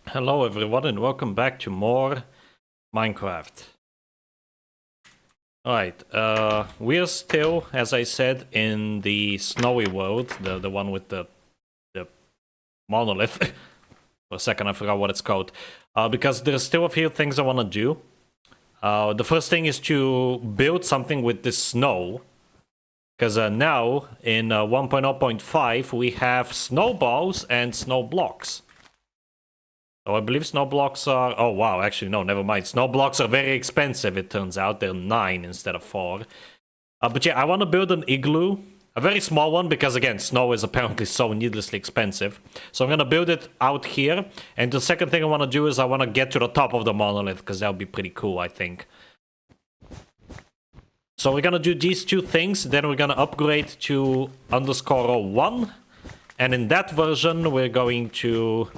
Hello everyone and welcome back to more Minecraft. Alright, we're still, as I said, in the snowy world, the one with the monolith. For a second I forgot what it's called. Because there's still a few things I want to do. The first thing is to build something with the snow. Because now, in 1.0.5, we have snowballs and snow blocks. So I believe snow blocks are... Oh, wow, actually, no, never mind. Snow blocks are very expensive, it turns out. They're 9 instead of 4. But yeah, I want to build an igloo. A very small one, because, again, snow is apparently so needlessly expensive. So I'm going to build it out here. And the second thing I want to do is I want to get to the top of the monolith, because that would be pretty cool, I think. So we're going to do these two things. Then we're going to upgrade to _01. And in that version, we're going to...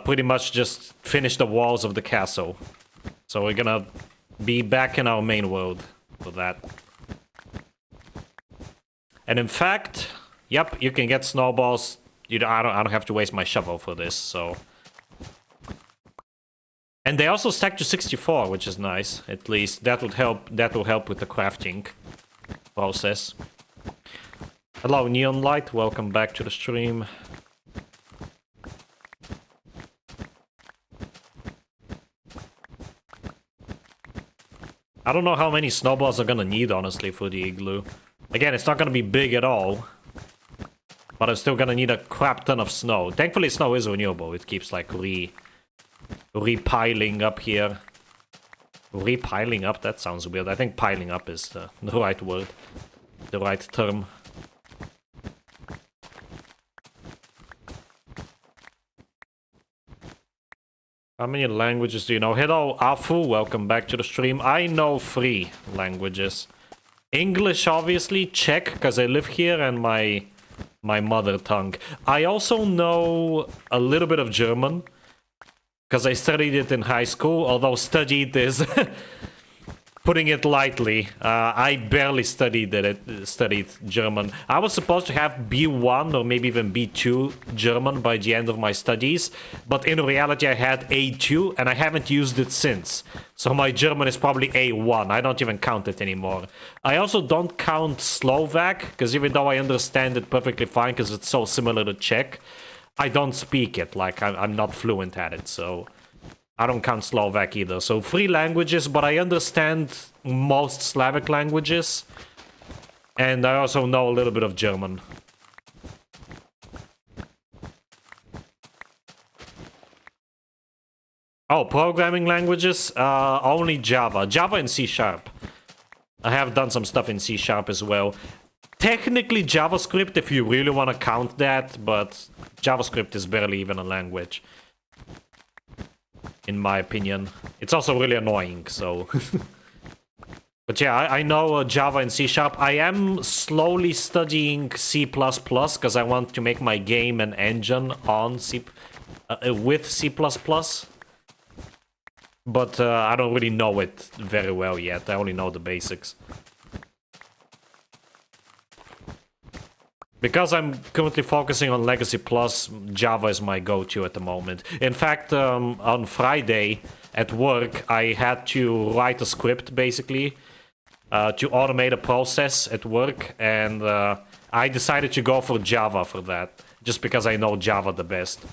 pretty much just finish the walls of the castle. So we're gonna be back in our main world for that. And in fact, yep, you can get snowballs. I don't have to waste my shovel for this, so... And they also stack to 64, which is nice. At least that will help with the crafting process. Hello, Neon Light, welcome back to the stream. I don't know how many snowballs I'm gonna need, honestly, for the igloo. Again, it's not gonna be big at all. But I'm still gonna need a crap ton of snow. Thankfully, snow is renewable. It keeps, like, repiling up here. Repiling up? That sounds weird. I think piling up is the right word. The right term. How many languages do you know? Hello, Afu, welcome back to the stream. I know 3 languages. English, obviously, Czech, because I live here, and my mother tongue. I also know a little bit of German, because I studied it in high school, although studied is putting it lightly. I barely studied German. I was supposed to have B1 or maybe even B2 German by the end of my studies, but in reality I had A2 and I haven't used it since. So my German is probably A1. I don't even count it anymore. I also don't count Slovak, because even though I understand it perfectly fine because it's so similar to Czech, I don't speak it. Like, I'm not fluent at it, so... I don't count Slovak either. So 3 languages, but I understand most Slavic languages. And I also know a little bit of German. Oh, programming languages? Only Java. Java and C#. I have done some stuff in C# as well. Technically JavaScript, if you really want to count that, but JavaScript is barely even a language. In my opinion. It's also really annoying, so... But yeah, I know Java and C#. I am slowly studying C++, because I want to make my game and engine on with C++. But I don't really know it very well yet. I only know the basics. Because I'm currently focusing on Legacy Plus, Java is my go-to at the moment. In fact, on Friday at work, I had to write a script, basically, to automate a process at work, and I decided to go for Java for that, just because I know Java the best.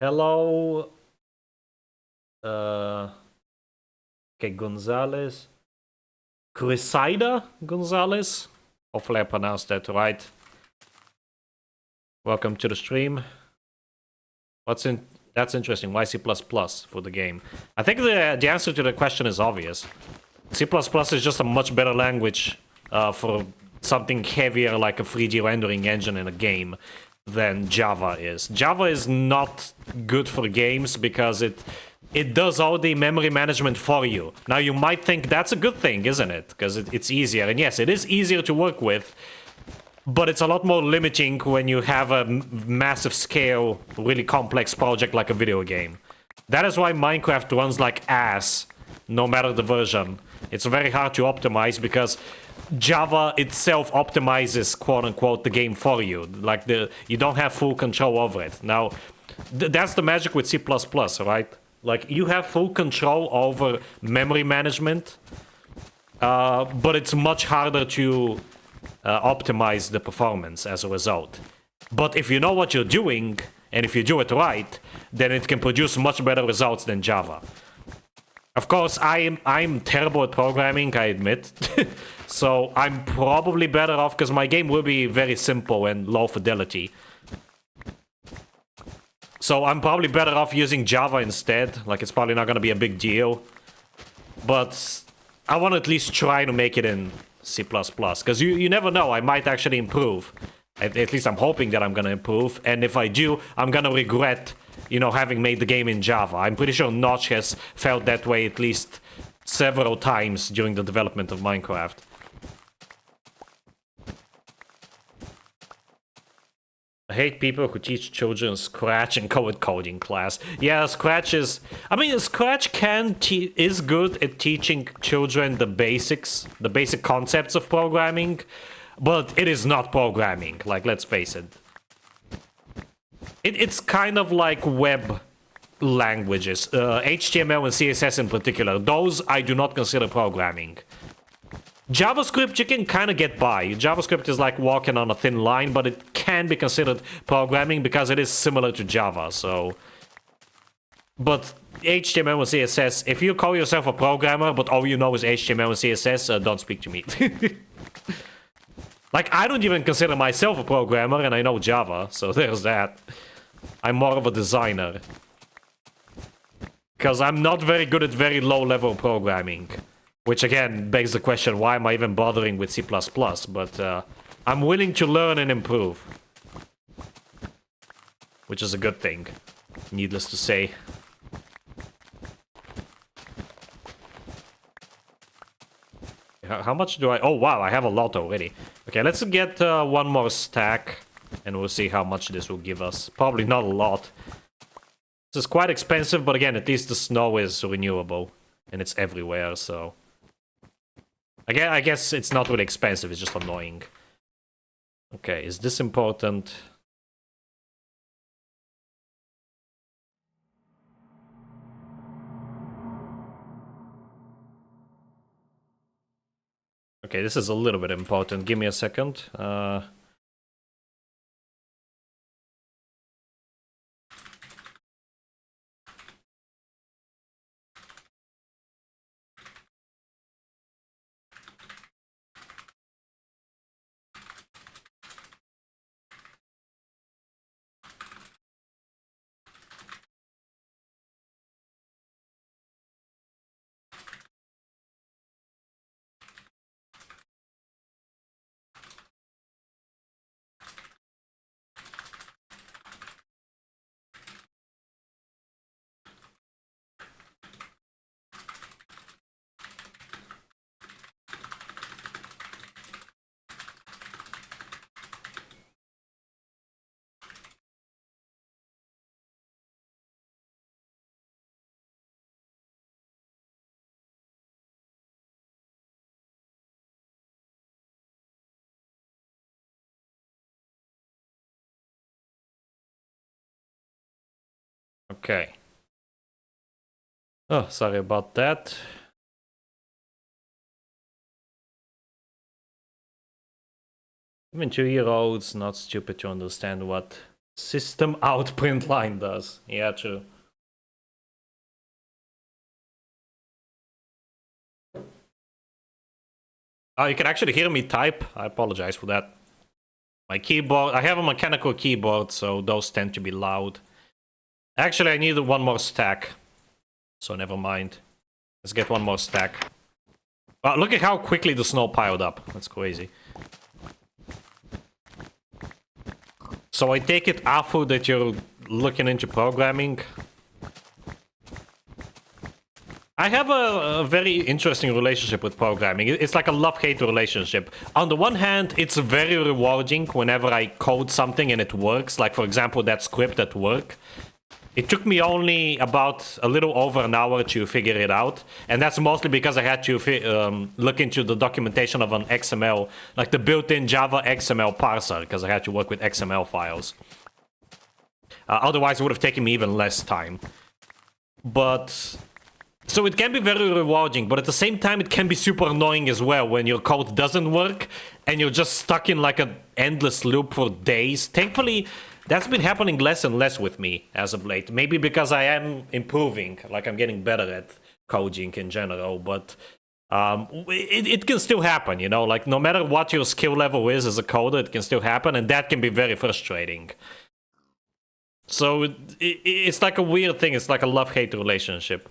Hello... Okay, Gonzalez. Crusader Gonzalez? Hopefully I pronounced that right. Welcome to the stream. That's interesting. Why C++ for the game? I think the answer to the question is obvious. C++ is just a much better language for something heavier like a 3D rendering engine in a game than Java is. Java is not good for games because it does all the memory management for you. Now, you might think that's a good thing, isn't it? Because it's easier. And yes, it is easier to work with. but it's a lot more limiting when you have a massive scale, really complex project like a video game. That is why Minecraft runs like ass, no matter the version. It's very hard to optimize because Java itself optimizes, quote-unquote, the game for you. Like, you don't have full control over it. Now, that's the magic with C++, right? Like, you have full control over memory management, but it's much harder to optimize the performance as a result. But if you know what you're doing, and if you do it right, then it can produce much better results than Java. Of course, I'm terrible at programming, I admit. So I'm probably better off, because my game will be very simple and low fidelity. So I'm probably better off using Java instead. Like, it's probably not going to be a big deal. But I want to at least try to make it in C++. Because you never know, I might actually improve. At least I'm hoping that I'm going to improve. And if I do, I'm going to regret, you know, having made the game in Java. I'm pretty sure Notch has felt that way at least several times during the development of Minecraft. I hate people who teach children Scratch and coding class. Yeah, Scratch is... I mean, Scratch is good at teaching children the basics, the basic concepts of programming, but it is not programming, like, let's face it. It's kind of like web languages, HTML and CSS in particular. Those I do not consider programming. JavaScript, you can kind of get by. JavaScript is like walking on a thin line, but it can be considered programming because it is similar to Java, so... But HTML and CSS, if you call yourself a programmer, but all you know is HTML and CSS, don't speak to me. Like, I don't even consider myself a programmer, and I know Java, so there's that. I'm more of a designer. Because I'm not very good at very low-level programming. Which, again, begs the question, why am I even bothering with C++? But I'm willing to learn and improve. Which is a good thing, needless to say. How much do I... Oh, wow, I have a lot already. Okay, let's get one more stack, and we'll see how much this will give us. Probably not a lot. This is quite expensive, but again, at least the snow is renewable, and it's everywhere, so... I guess it's not really expensive, it's just annoying. Okay, is this important? Okay, this is a little bit important. Give me a second. Okay. Oh, sorry about that. Even 2-year-olds not stupid to understand what system out print line does. Yeah, true. Oh, you can actually hear me type. I apologize for that. My keyboard, I have a mechanical keyboard, so those tend to be loud. Actually, I need one more stack. So never mind. Let's get one more stack. Wow, look at how quickly the snow piled up. That's crazy. So I take it, Afu, that you're looking into programming. I have a very interesting relationship with programming. It's like a love-hate relationship. On the one hand, it's very rewarding whenever I code something and it works. Like, for example, that script at work. It took me only about a little over an hour to figure it out. And that's mostly because I had to look into the documentation of an XML, like the built-in Java XML parser, because I had to work with XML files. Otherwise, it would have taken me even less time. But... so it can be very rewarding, but at the same time, it can be super annoying as well when your code doesn't work and you're just stuck in like an endless loop for days. Thankfully, that's been happening less and less with me as of late. Maybe because I am improving, like I'm getting better at coding in general, but it can still happen, you know? Like no matter what your skill level is as a coder, it can still happen, and that can be very frustrating. So it's like a weird thing. It's like a love-hate relationship.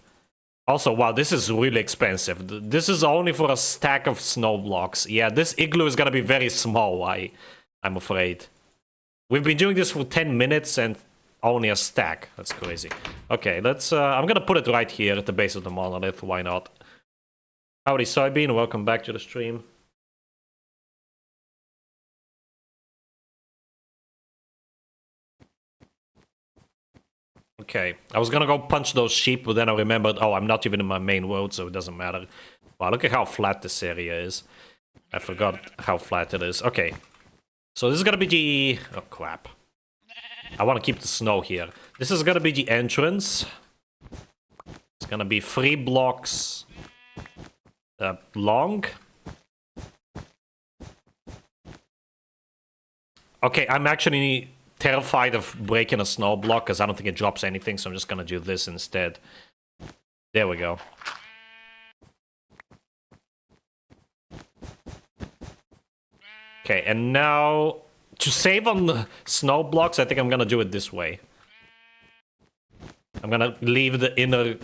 Also, wow, this is really expensive. This is only for a stack of snow blocks. Yeah, this igloo is gonna be very small, I'm afraid. We've been doing this for 10 minutes and only a stack. That's crazy. Okay, let's... I'm gonna put it right here at the base of the monolith. Why not? Howdy, Soybean. Welcome back to the stream. Okay, I was gonna go punch those sheep, but then I remembered, oh, I'm not even in my main world, so it doesn't matter. Wow, look at how flat this area is. I forgot how flat it is. Okay, so this is gonna be the... oh, crap. I want to keep the snow here. This is gonna be the entrance. It's gonna be 3 blocks long. Okay, I'm actually terrified of breaking a snow block because I don't think it drops anything, so I'm just gonna do this instead. There we go. Okay, and now to save on the snow blocks, I think I'm gonna do it this way. I'm gonna leave the inner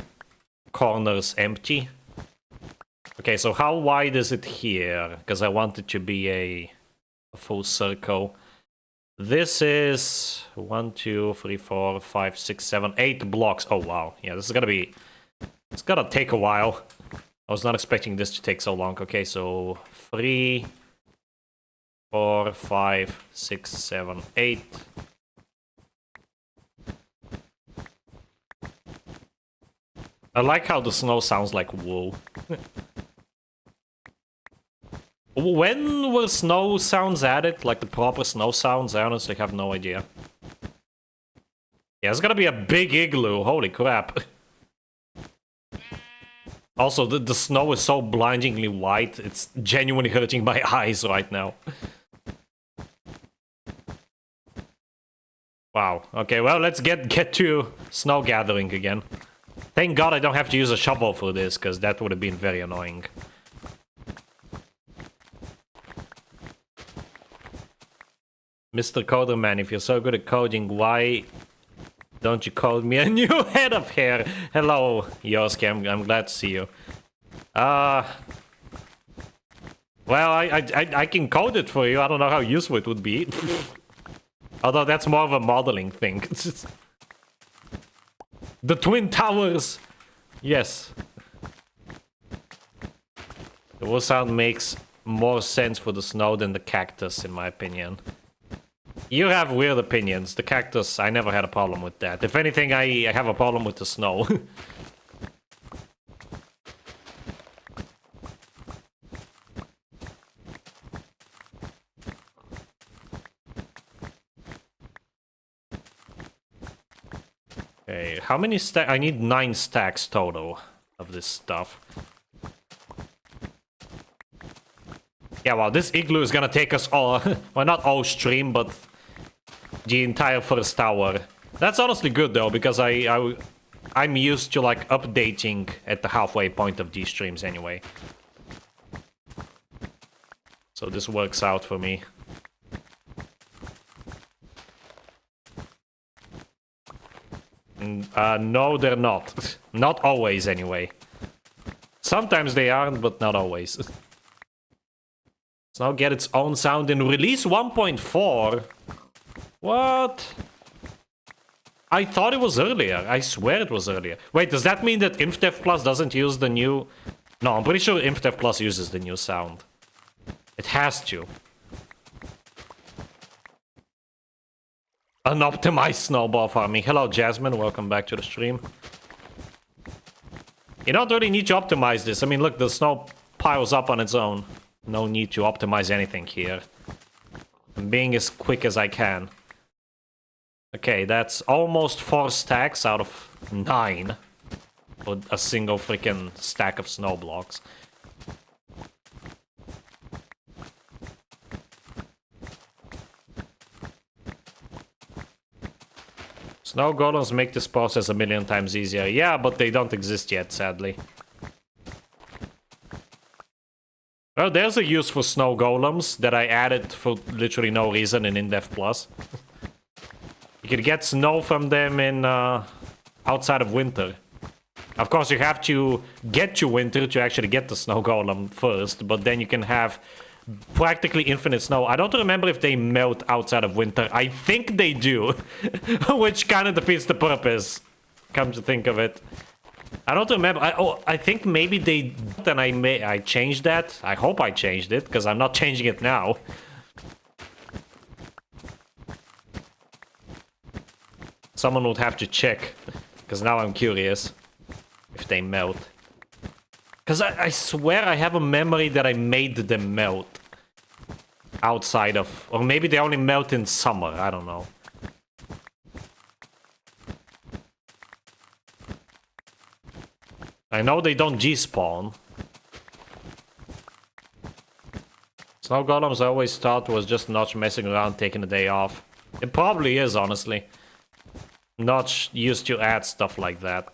corners empty. Okay, so how wide is it here? Because I want it to be a full circle. This is 1, 2, 3, 4, 5, 6, 7, 8 blocks. Oh, wow. Yeah, this is gonna be... it's gonna take a while. I was not expecting this to take so long. Okay, so 3, 4, 5, 6, 7, 8. I like how the snow sounds like wool. When were snow sounds added? Like the proper snow sounds? I honestly have no idea. Yeah, it's gonna be a big igloo. Holy crap. Also, the snow is so blindingly white. It's genuinely hurting my eyes right now. Wow. Okay, well, let's get to snow gathering again. Thank God I don't have to use a shovel for this, because that would have been very annoying. Mr. Coderman, if you're so good at coding, why don't you code me a new head of hair? Hello, Yoski, I'm glad to see you. Well, I can code it for you. I don't know how useful it would be. Although that's more of a modeling thing. The Twin Towers! Yes. The wool sound makes more sense for the snow than the cactus, in my opinion. You have weird opinions. The cactus, I never had a problem with that. If anything, I have a problem with the snow. Okay, how many stacks? I need 9 stacks total of this stuff. Yeah, well, this igloo is gonna take us all... well, not all stream, but the entire first hour. That's honestly good, though, because I'm used to, like, updating at the halfway point of these streams anyway. So this works out for me. No, they're not. Not always, anyway. Sometimes they aren't, but not always. Let's now get its own sound in release 1.4. What? I thought it was earlier. I swear it was earlier. Wait, does that mean that InfDev Plus doesn't use the new... No, I'm pretty sure InfDev Plus uses the new sound. It has to. An optimized snowball farming. Hello, Jasmine. Welcome back to the stream. You don't really need to optimize this. I mean, look, the snow piles up on its own. No need to optimize anything here. I'm being as quick as I can. Okay, that's almost 4 stacks out of 9. For a single freaking stack of snow blocks. Snow golems make this process a million times easier. Yeah, but they don't exist yet, sadly. Well, there's a use for snow golems that I added for literally no reason in InDev Plus. You could get snow from them in outside of winter. Of course, you have to get to winter to actually get the snow golem first, but then you can have practically infinite snow. I don't remember if they melt outside of winter. I think they do, which kind of defeats the purpose, come to think of it. I don't remember. I think maybe they... Then I changed that. I hope I changed it, because I'm not changing it now. Someone would have to check, because now I'm curious if they melt. Because I swear I have a memory that I made them melt outside of... Or maybe they only melt in summer, I don't know. I know they don't G-spawn. Snow golems I always thought was just Notch messing around taking a day off. It probably is, honestly. Notch used to add stuff like that.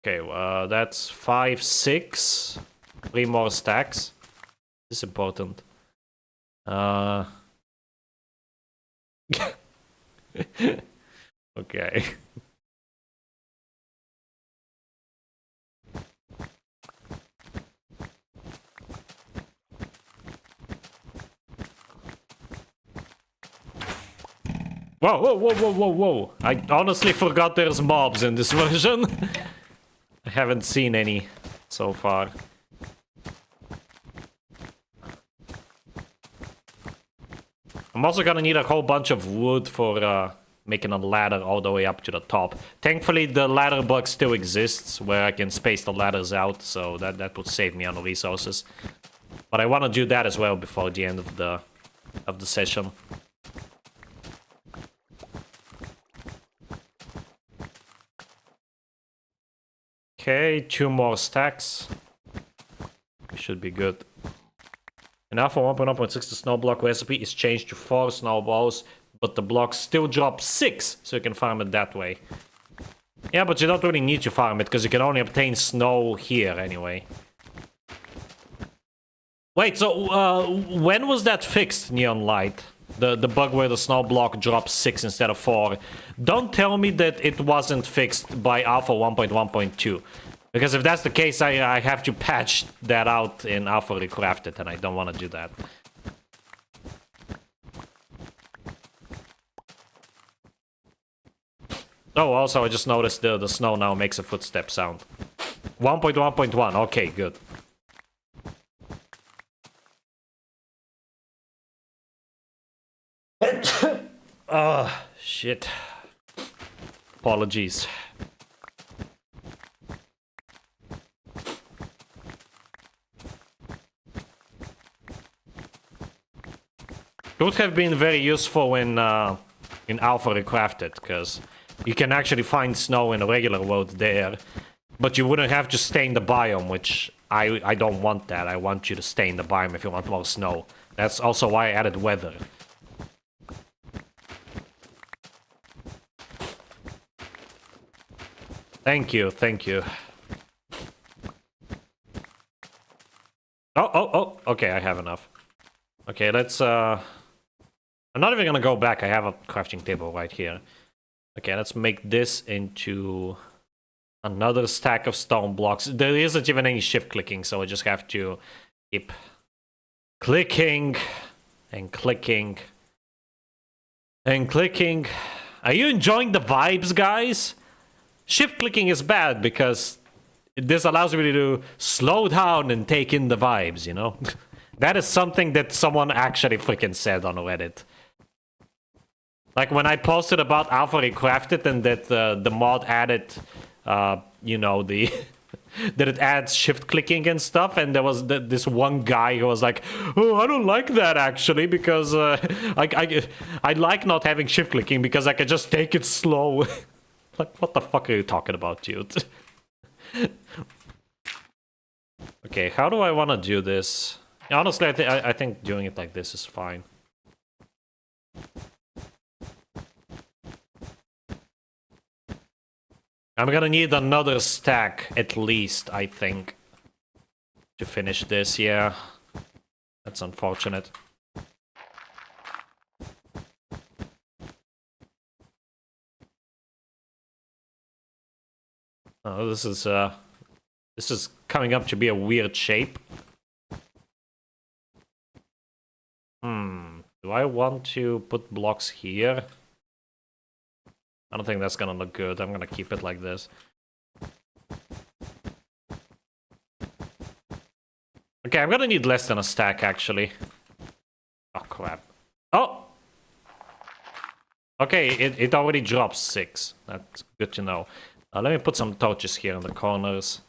Okay, that's 5, 6. 3 more stacks. This is important. Okay. Whoa, whoa, whoa, whoa, whoa, whoa. I honestly forgot there's mobs in this version. I haven't seen any so far. I'm also gonna need a whole bunch of wood for making a ladder all the way up to the top. Thankfully, the ladder bug still exists, where I can space the ladders out, so that would save me on resources. But I want to do that as well before the end of the session. Okay, 2 more stacks. Should be good. And now for 1.1.6, the snow block recipe is changed to 4 snowballs, but the blocks still drop 6, so you can farm it that way. Yeah, but you don't really need to farm it, because you can only obtain snow here anyway. Wait, so when was that fixed, Neon Light? The bug where the snow block drops 6 instead of 4. Don't tell me that it wasn't fixed by Alpha 1.1.2. Because if that's the case, I have to patch that out in Alpha Recrafted, and I don't want to do that. Oh, also I just noticed the snow now makes a footstep sound. 1.1.1, okay, good. Shit. Apologies. It would have been very useful in Alpha Recrafted, because you can actually find snow in a regular world there, but you wouldn't have to stay in the biome, which I don't want that. I want you to stay in the biome if you want more snow. That's also why I added weather. Thank you, thank you. Oh, okay, I have enough. Okay, let's, I'm not even gonna go back, I have a crafting table right here. Okay, let's make this into another stack of stone blocks. There isn't even any shift clicking, so I just have to keep clicking and clicking And clicking. Are you enjoying the vibes, guys? Shift clicking is bad because this allows me to slow down and take in the vibes, you know? That is something that someone actually freaking said on Reddit. Like when I posted about Alpha Recrafted and that the mod added, you know, the that it adds shift clicking and stuff, and there was this one guy who was like, "Oh, I don't like that actually because I like not having shift clicking because I can just take it slow." Like, what the fuck are you talking about, dude? Okay, how do I want to do this? Honestly, I think doing it like this is fine. I'm gonna need another stack, at least, I think, to finish this, yeah. That's unfortunate. Oh, this is coming up to be a weird shape. Do I want to put blocks here? I don't think that's gonna look good. I'm gonna keep it like this. Okay, I'm gonna need less than a stack, actually. Oh, crap. Oh! Okay, it already drops 6. That's good to know. Let me put some torches here in the corners.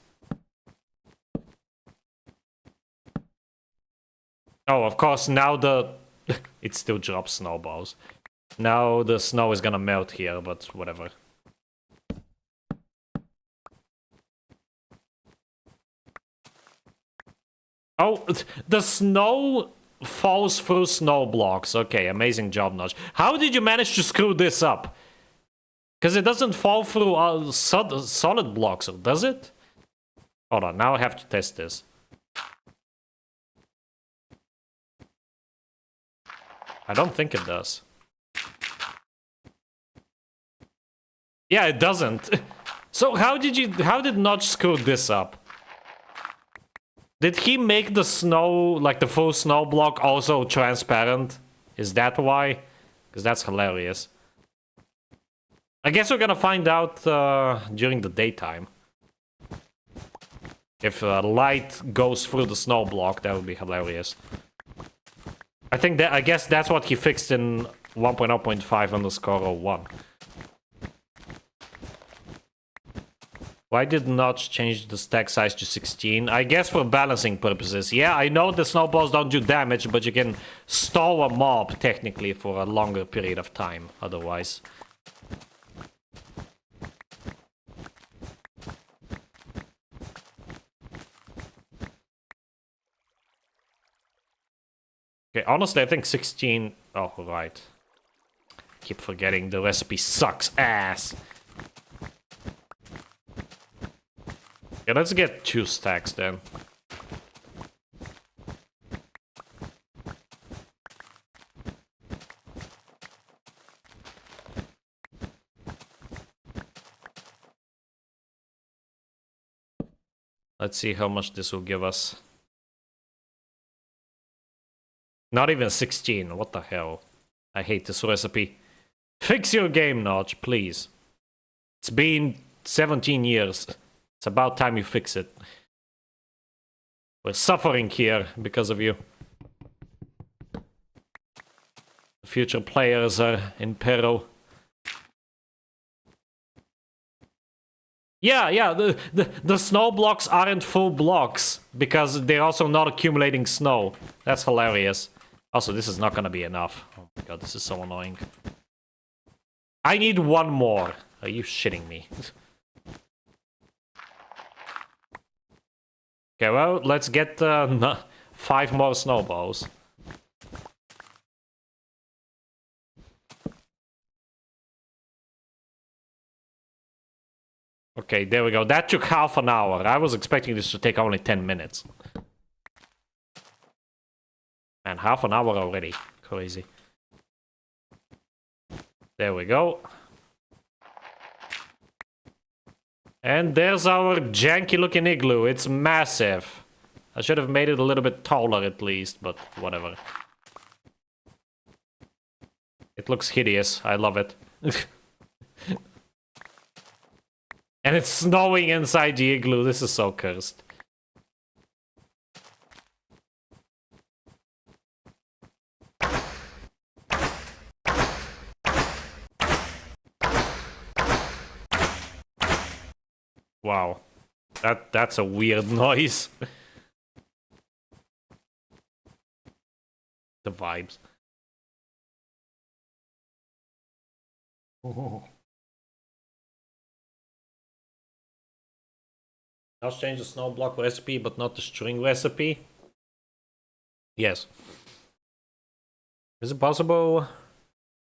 Oh, of course, now the... it still drops snowballs. Now the snow is gonna melt here, but whatever. Oh, the snow falls through snow blocks. Okay, amazing job, Notch. How did you manage to screw this up? Because it doesn't fall through solid blocks, does it? Hold on, now I have to test this. I don't think it does. Yeah, it doesn't. So how did Notch screw this up? Did he make the snow, like the full snow block, also transparent? Is that why? Because that's hilarious. I guess we're gonna find out during the daytime. If light goes through the snow block, that would be hilarious. I guess that's what he fixed in 1.0.5_01. Why did Notch change the stack size to 16? I guess for balancing purposes. Yeah, I know the snowballs don't do damage, but you can stall a mob, technically, for a longer period of time, otherwise. Okay, honestly, I think 16... Oh, right. Keep forgetting the recipe sucks ass. Okay, let's get 2 stacks then. Let's see how much this will give us. Not even 16, what the hell? I hate this recipe. Fix your game, Notch, please. It's been 17 years. It's about time you fix it. We're suffering here because of you. The future players are in peril. Yeah, the snow blocks aren't full blocks because they're also not accumulating snow. That's hilarious. Also, this is not gonna be enough. Oh my god, this is so annoying. I need 1 more. Are you shitting me? Okay, well, let's get 5 more snowballs. Okay, there we go. That took half an hour. I was expecting this to take only 10 minutes. And half an hour already. Crazy. There we go. And there's our janky looking igloo. It's massive. I should have made it a little bit taller at least, but whatever. It looks hideous. I love it. And it's snowing inside the igloo. This is so cursed. Wow. That's a weird noise. The vibes. Oh. Let's change the snow block recipe, but not the string recipe. Yes. Is it possible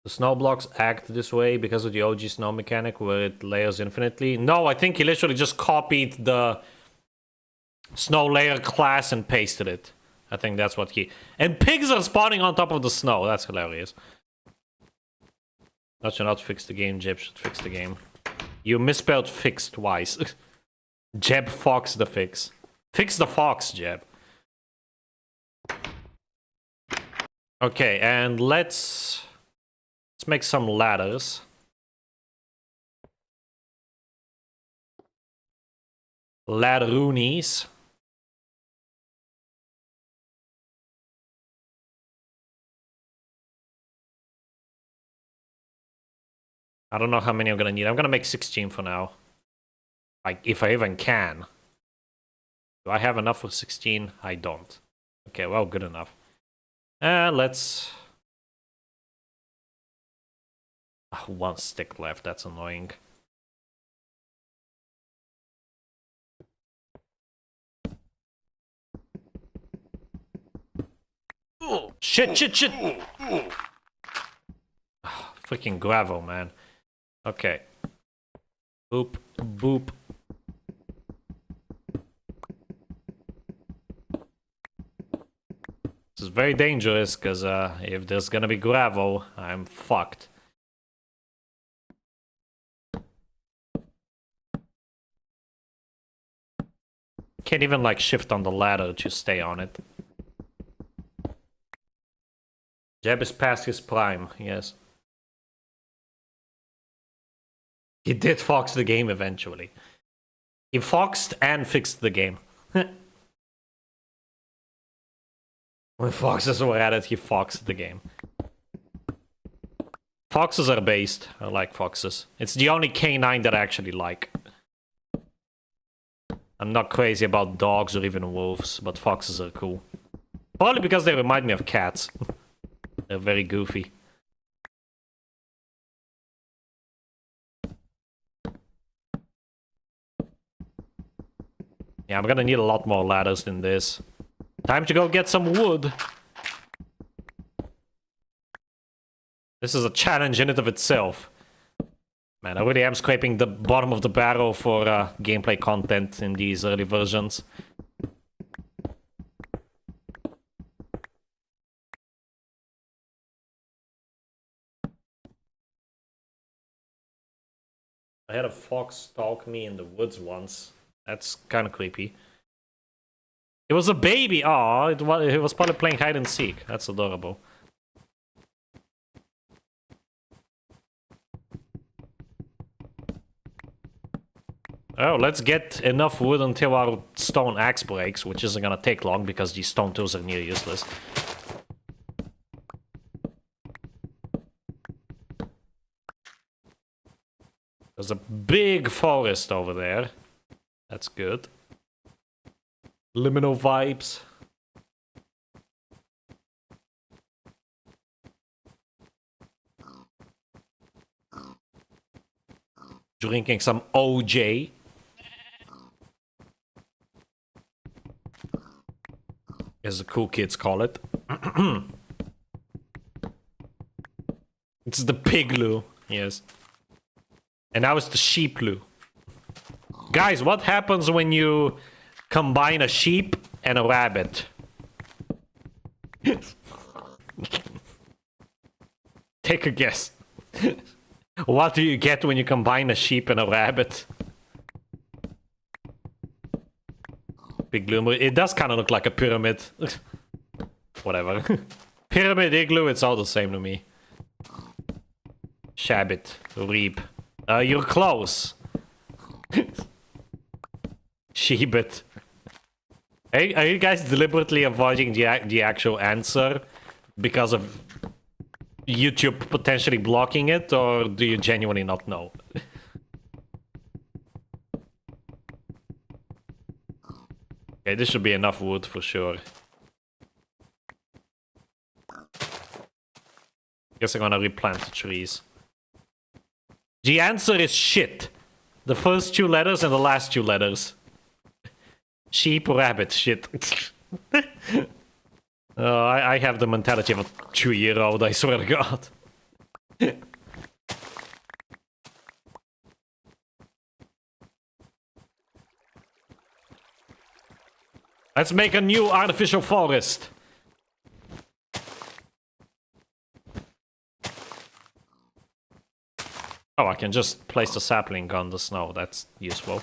the snow blocks act this way because of the OG snow mechanic where it layers infinitely? No, I think he literally just copied the snow layer class and pasted it. I think that's what he... And pigs are spawning on top of the snow. That's hilarious. That should not fix the game. Jeb should fix the game. You misspelled fix twice. Jeb Fox the fix. Fix the fox, Jeb. Okay, and let's make some ladders. Ladderoonies. I don't know how many I'm gonna need. I'm gonna make 16 for now. Like, if I even can. Do I have enough for 16? I don't. Okay, well, good enough. Let's... one stick left, that's annoying. Oh, shit! Freaking gravel, man. Okay. Boop, boop. This is very dangerous, because if there's gonna be gravel, I'm fucked. Can't even, like, shift on the ladder to stay on it. Jeb is past his prime, yes. He did fox the game eventually. He foxed and fixed the game. When foxes were added, he foxed the game. Foxes are based. I like foxes. It's the only canine that I actually like. I'm not crazy about dogs or even wolves, but foxes are cool. Probably because they remind me of cats. They're very goofy. Yeah, I'm gonna need a lot more ladders than this. Time to go get some wood. This is a challenge in and of itself. Man, I really am scraping the bottom of the barrel for gameplay content in these early versions. I had a fox stalk me in the woods once. That's kind of creepy. It was a baby! Aw, it was probably playing hide and seek. That's adorable. Oh, let's get enough wood until our stone axe breaks, which isn't gonna take long because these stone tools are near useless. There's a big forest over there. That's good. Liminal vibes. Drinking some OJ. As the cool kids call it. It's the pig loo, yes. And now it's the sheep loo. Guys, what happens when you combine a sheep and a rabbit? Take a guess. What do you get when you combine a sheep and a rabbit? Big igloo. It does kind of look like a pyramid. Whatever. Pyramid, igloo, it's all the same to me. Shabbit. Reap. You're close. Sheebit. Are you guys deliberately avoiding the actual answer because of YouTube potentially blocking it, or do you genuinely not know? Okay, this should be enough wood for sure. Guess I'm gonna replant the trees. The answer is shit. The first two letters and the last two letters. Sheep, rabbit, shit. I have the mentality of a 2-year-old, I swear to God. Let's make a new artificial forest. Oh, I can just place the sapling on the snow. That's useful.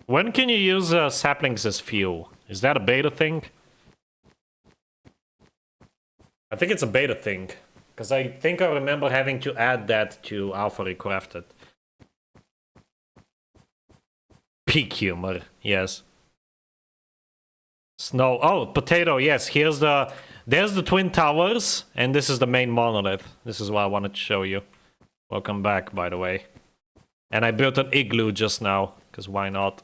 When can you use saplings as fuel? Is that a beta thing? I think it's a beta thing. Because I think I remember having to add that to Alpha Recrafted. Peak humor, yes. Snow. Oh, potato, yes. There's the Twin Towers, and this is the main monolith. This is what I wanted to show you. Welcome back, by the way. And I built an igloo just now, because why not?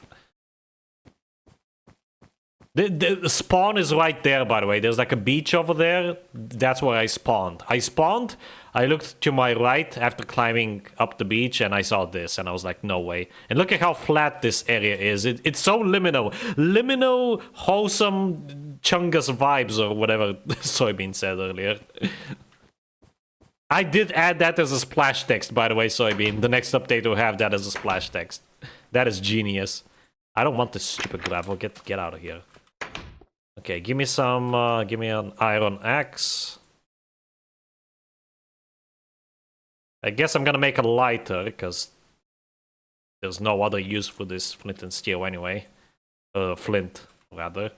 The spawn is right there, by the way. There's like a beach over there. That's where I spawned. I looked to my right after climbing up the beach, and I saw this, and I was like, no way. And look at how flat this area is. It's so liminal. Liminal, wholesome, Chungus vibes, or whatever Soybean said earlier. I did add that as a splash text, by the way, Soybean. The next update will have that as a splash text. That is genius. I don't want this stupid gravel. Get out of here. Okay, give me an iron axe. I guess I'm gonna make a lighter, because there's no other use for this flint and steel anyway. Flint, rather.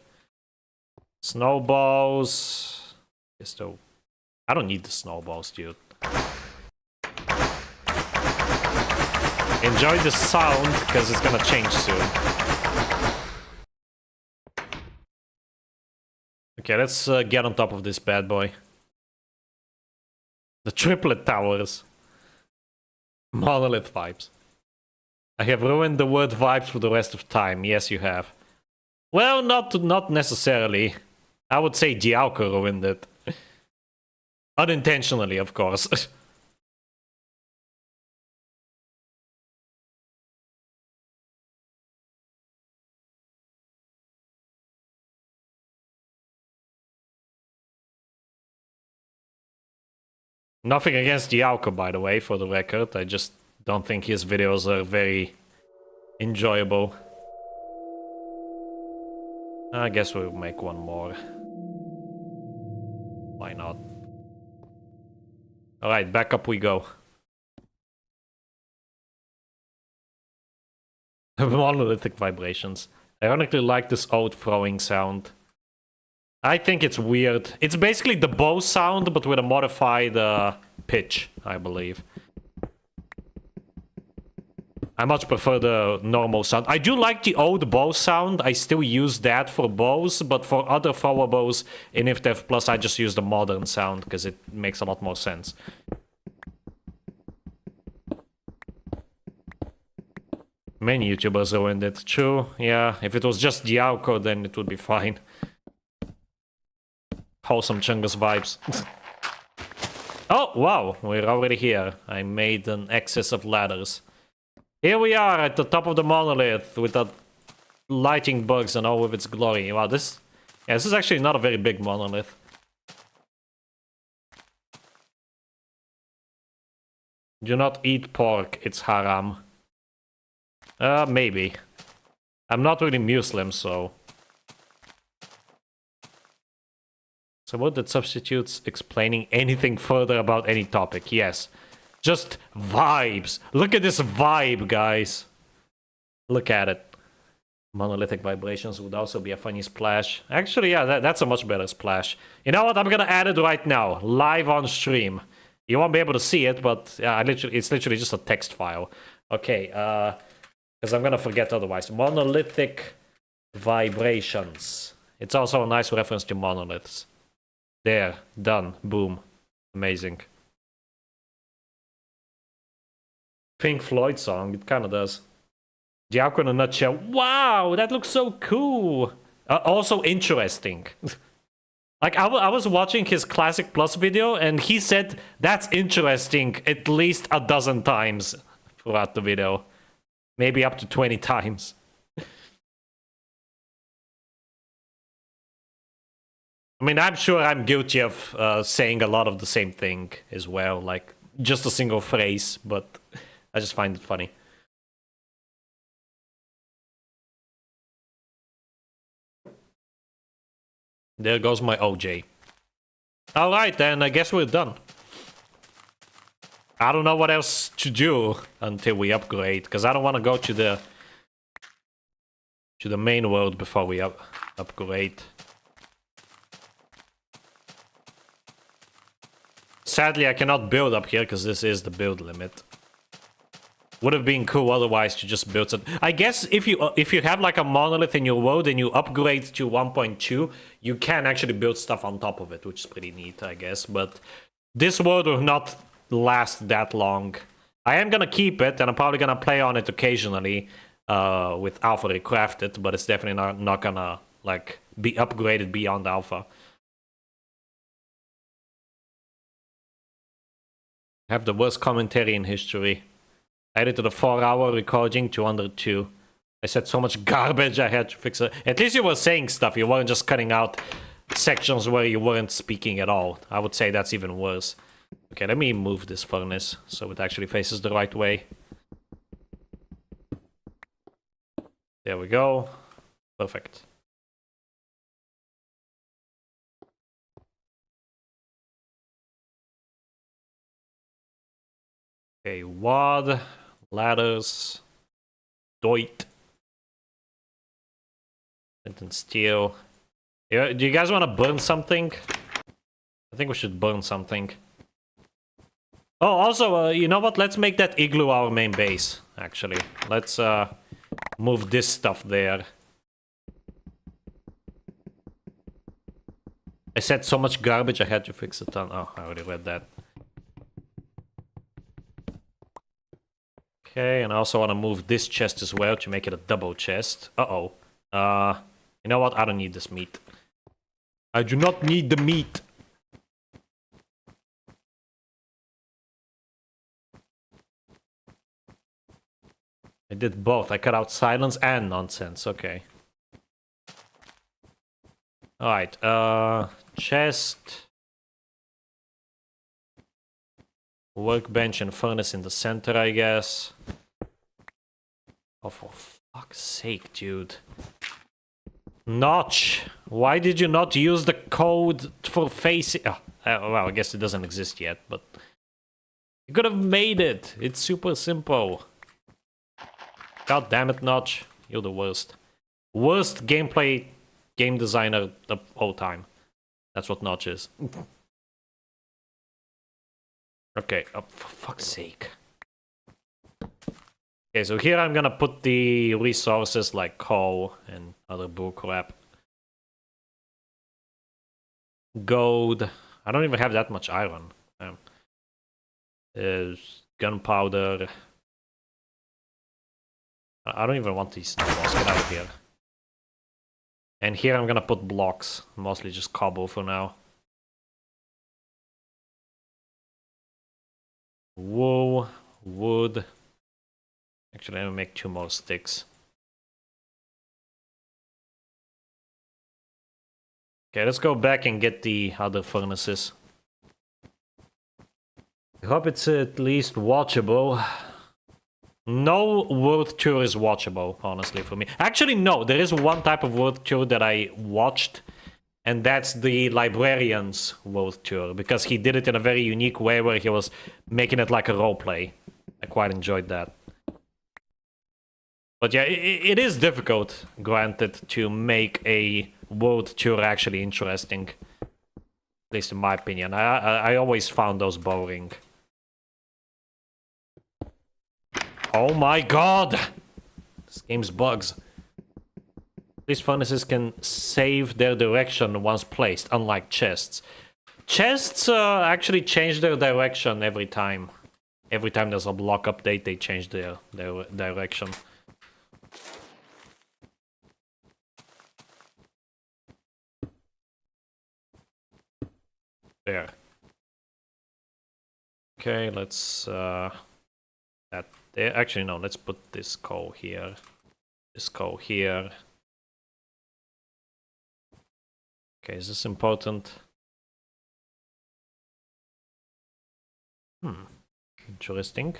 Snowballs. I don't need the snowballs, dude. Enjoy the sound, because it's gonna change soon. Okay, let's get on top of this bad boy. The triplet towers. Monolith vibes. I have ruined the word vibes for the rest of time. Yes, you have. Well, not necessarily. I would say Dialco ruined it. Unintentionally, of course. Nothing against Dialco, by the way, for the record. I just don't think his videos are very enjoyable. I guess we'll make one more. Why not? Alright, back up we go. Monolithic vibrations. I ironically like this old throwing sound. I think it's weird. It's basically the bow sound, but with a modified pitch, I believe. I much prefer the normal sound. I do like the old bow sound. I still use that for bows, but for other thrower bows in IFTEV Plus, I just use the modern sound, because it makes a lot more sense. Many YouTubers ruined it. True, yeah. If it was just Dialco, then it would be fine. Wholesome Chungus vibes. Oh, wow, we're already here. I made an excess of ladders. Here we are at the top of the monolith with the lighting bugs and all of its glory. Wow, this is actually not a very big monolith. Do not eat pork, it's haram. Maybe. I'm not really Muslim, so... So what that substitutes explaining anything further about any topic? Yes. Just vibes. Look at this vibe, guys. Look at it. Monolithic vibrations would also be a funny splash. Actually, yeah, that's a much better splash. You know what? I'm gonna add it right now, live on stream. You won't be able to see it, but yeah, it's literally just a text file. Okay, because I'm gonna forget otherwise. Monolithic vibrations. It's also a nice reference to monoliths. There, done, boom, amazing. Pink Floyd song, it kind of does. Diaco in a nutshell. Wow, that looks so cool. Also interesting. Like, I was watching his Classic Plus video, and he said that's interesting at least a dozen times throughout the video. Maybe up to 20 times. I mean, I'm sure I'm guilty of saying a lot of the same thing as well. Like, just a single phrase, but I just find it funny. There goes my OJ. Alright then, I guess we're done. I don't know what else to do until we upgrade, because I don't want to go to the main world before we upgrade. Sadly, I cannot build up here because this is the build limit. Would have been cool otherwise to just build it. I guess if you have like a monolith in your world and you upgrade to 1.2, you can actually build stuff on top of it, which is pretty neat, I guess. But this world will not last that long. I am gonna keep it, and I'm probably gonna play on it occasionally with Alpha Recrafted, but it's definitely not gonna like be upgraded beyond Alpha. I have the worst commentary in history. I edited a 4-hour recording to under 2. I said so much garbage I had to fix it. At least you were saying stuff. You weren't just cutting out sections where you weren't speaking at all. I would say that's even worse. Okay, let me move this furnace so it actually faces the right way. There we go. Perfect. Okay, WAD, ladders, Doit, and steel. Yeah, do you guys want to burn something? I think we should burn something. Oh, also, you know what? Let's make that igloo our main base, actually. Let's move this stuff there. I said so much garbage I had to fix it on. Oh, I already read that. Okay, and I also want to move this chest as well to make it a double chest. Uh-oh. You know what? I don't need this meat. I do not need the meat. I did both. I cut out silence and nonsense. Okay. Alright, chest. Workbench and furnace in the center, I guess. Oh, for fuck's sake, dude. Notch! Why did you not use the code for facing... Oh, well, I guess it doesn't exist yet, but... You could have made it! It's super simple. God damn it, Notch. You're the worst. Worst gameplay game designer of all time. That's what Notch is. Okay, oh, for fuck's sake. Okay, so here I'm gonna put the resources like coal and other bullcrap. Gold. I don't even have that much iron. There's gunpowder. I don't even want these snowballs. Get out of here. And here I'm gonna put blocks. Mostly just cobble for now. Wool, wood. Actually, I'm gonna make 2 more sticks. Okay, let's go back and get the other furnaces. I hope it's at least watchable. No world tour is watchable, honestly, for me. Actually, no, there is one type of world tour that I watched, and that's the Librarian's world tour, because he did it in a very unique way where he was making it like a roleplay. I quite enjoyed that. But yeah, it is difficult, granted, to make a world tour actually interesting. At least in my opinion. I always found those boring. Oh my god! This game's bugs. These furnaces can save their direction once placed, unlike chests. Chests actually change their direction every time. Every time there's a block update, they change their direction. There. Okay, let's that there. Actually, no. Let's put this coal here. This coal here. Okay, is this important? Interesting.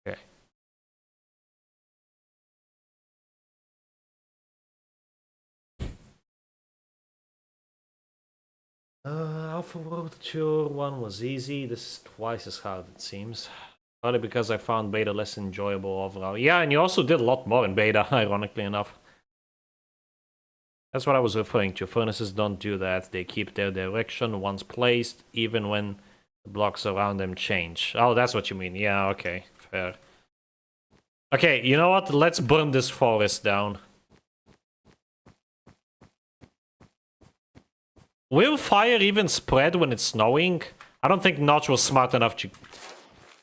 Okay. Alpha World Tour 1 was easy. This is twice as hard, it seems. Probably because I found beta less enjoyable overall. Yeah, and you also did a lot more in beta, ironically enough. That's what I was referring to. Furnaces don't do that. They keep their direction once placed, even when the blocks around them change. Oh, that's what you mean. Yeah, okay. Fair. Okay, you know what? Let's burn this forest down. Will fire even spread when it's snowing? I don't think Notch was smart enough to...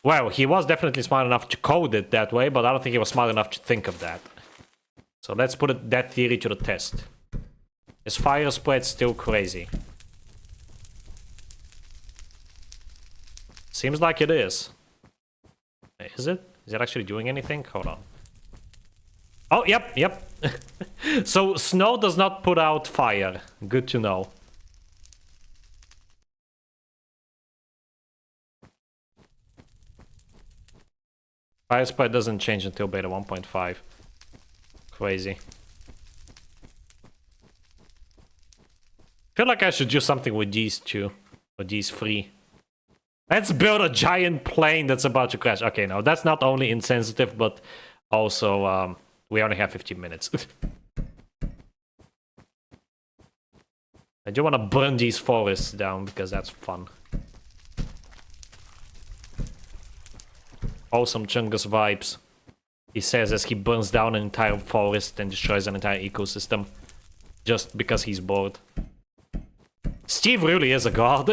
Well, he was definitely smart enough to code it that way, but I don't think he was smart enough to think of that. So let's put that theory to the test. Is fire spread still crazy? Seems like it is. Is it? Is it actually doing anything? Hold on. Oh, yep. So snow does not put out fire. Good to know. Fire spread doesn't change until beta 1.5. Crazy. I feel like I should do something with these two. Or these three. Let's build a giant plane that's about to crash. Okay, no, that's not only insensitive, but also, we only have 15 minutes. I do want to burn these forests down, because that's fun. Awesome Chungus vibes. He says as he burns down an entire forest and destroys an entire ecosystem. Just because he's bored. Steve really is a god.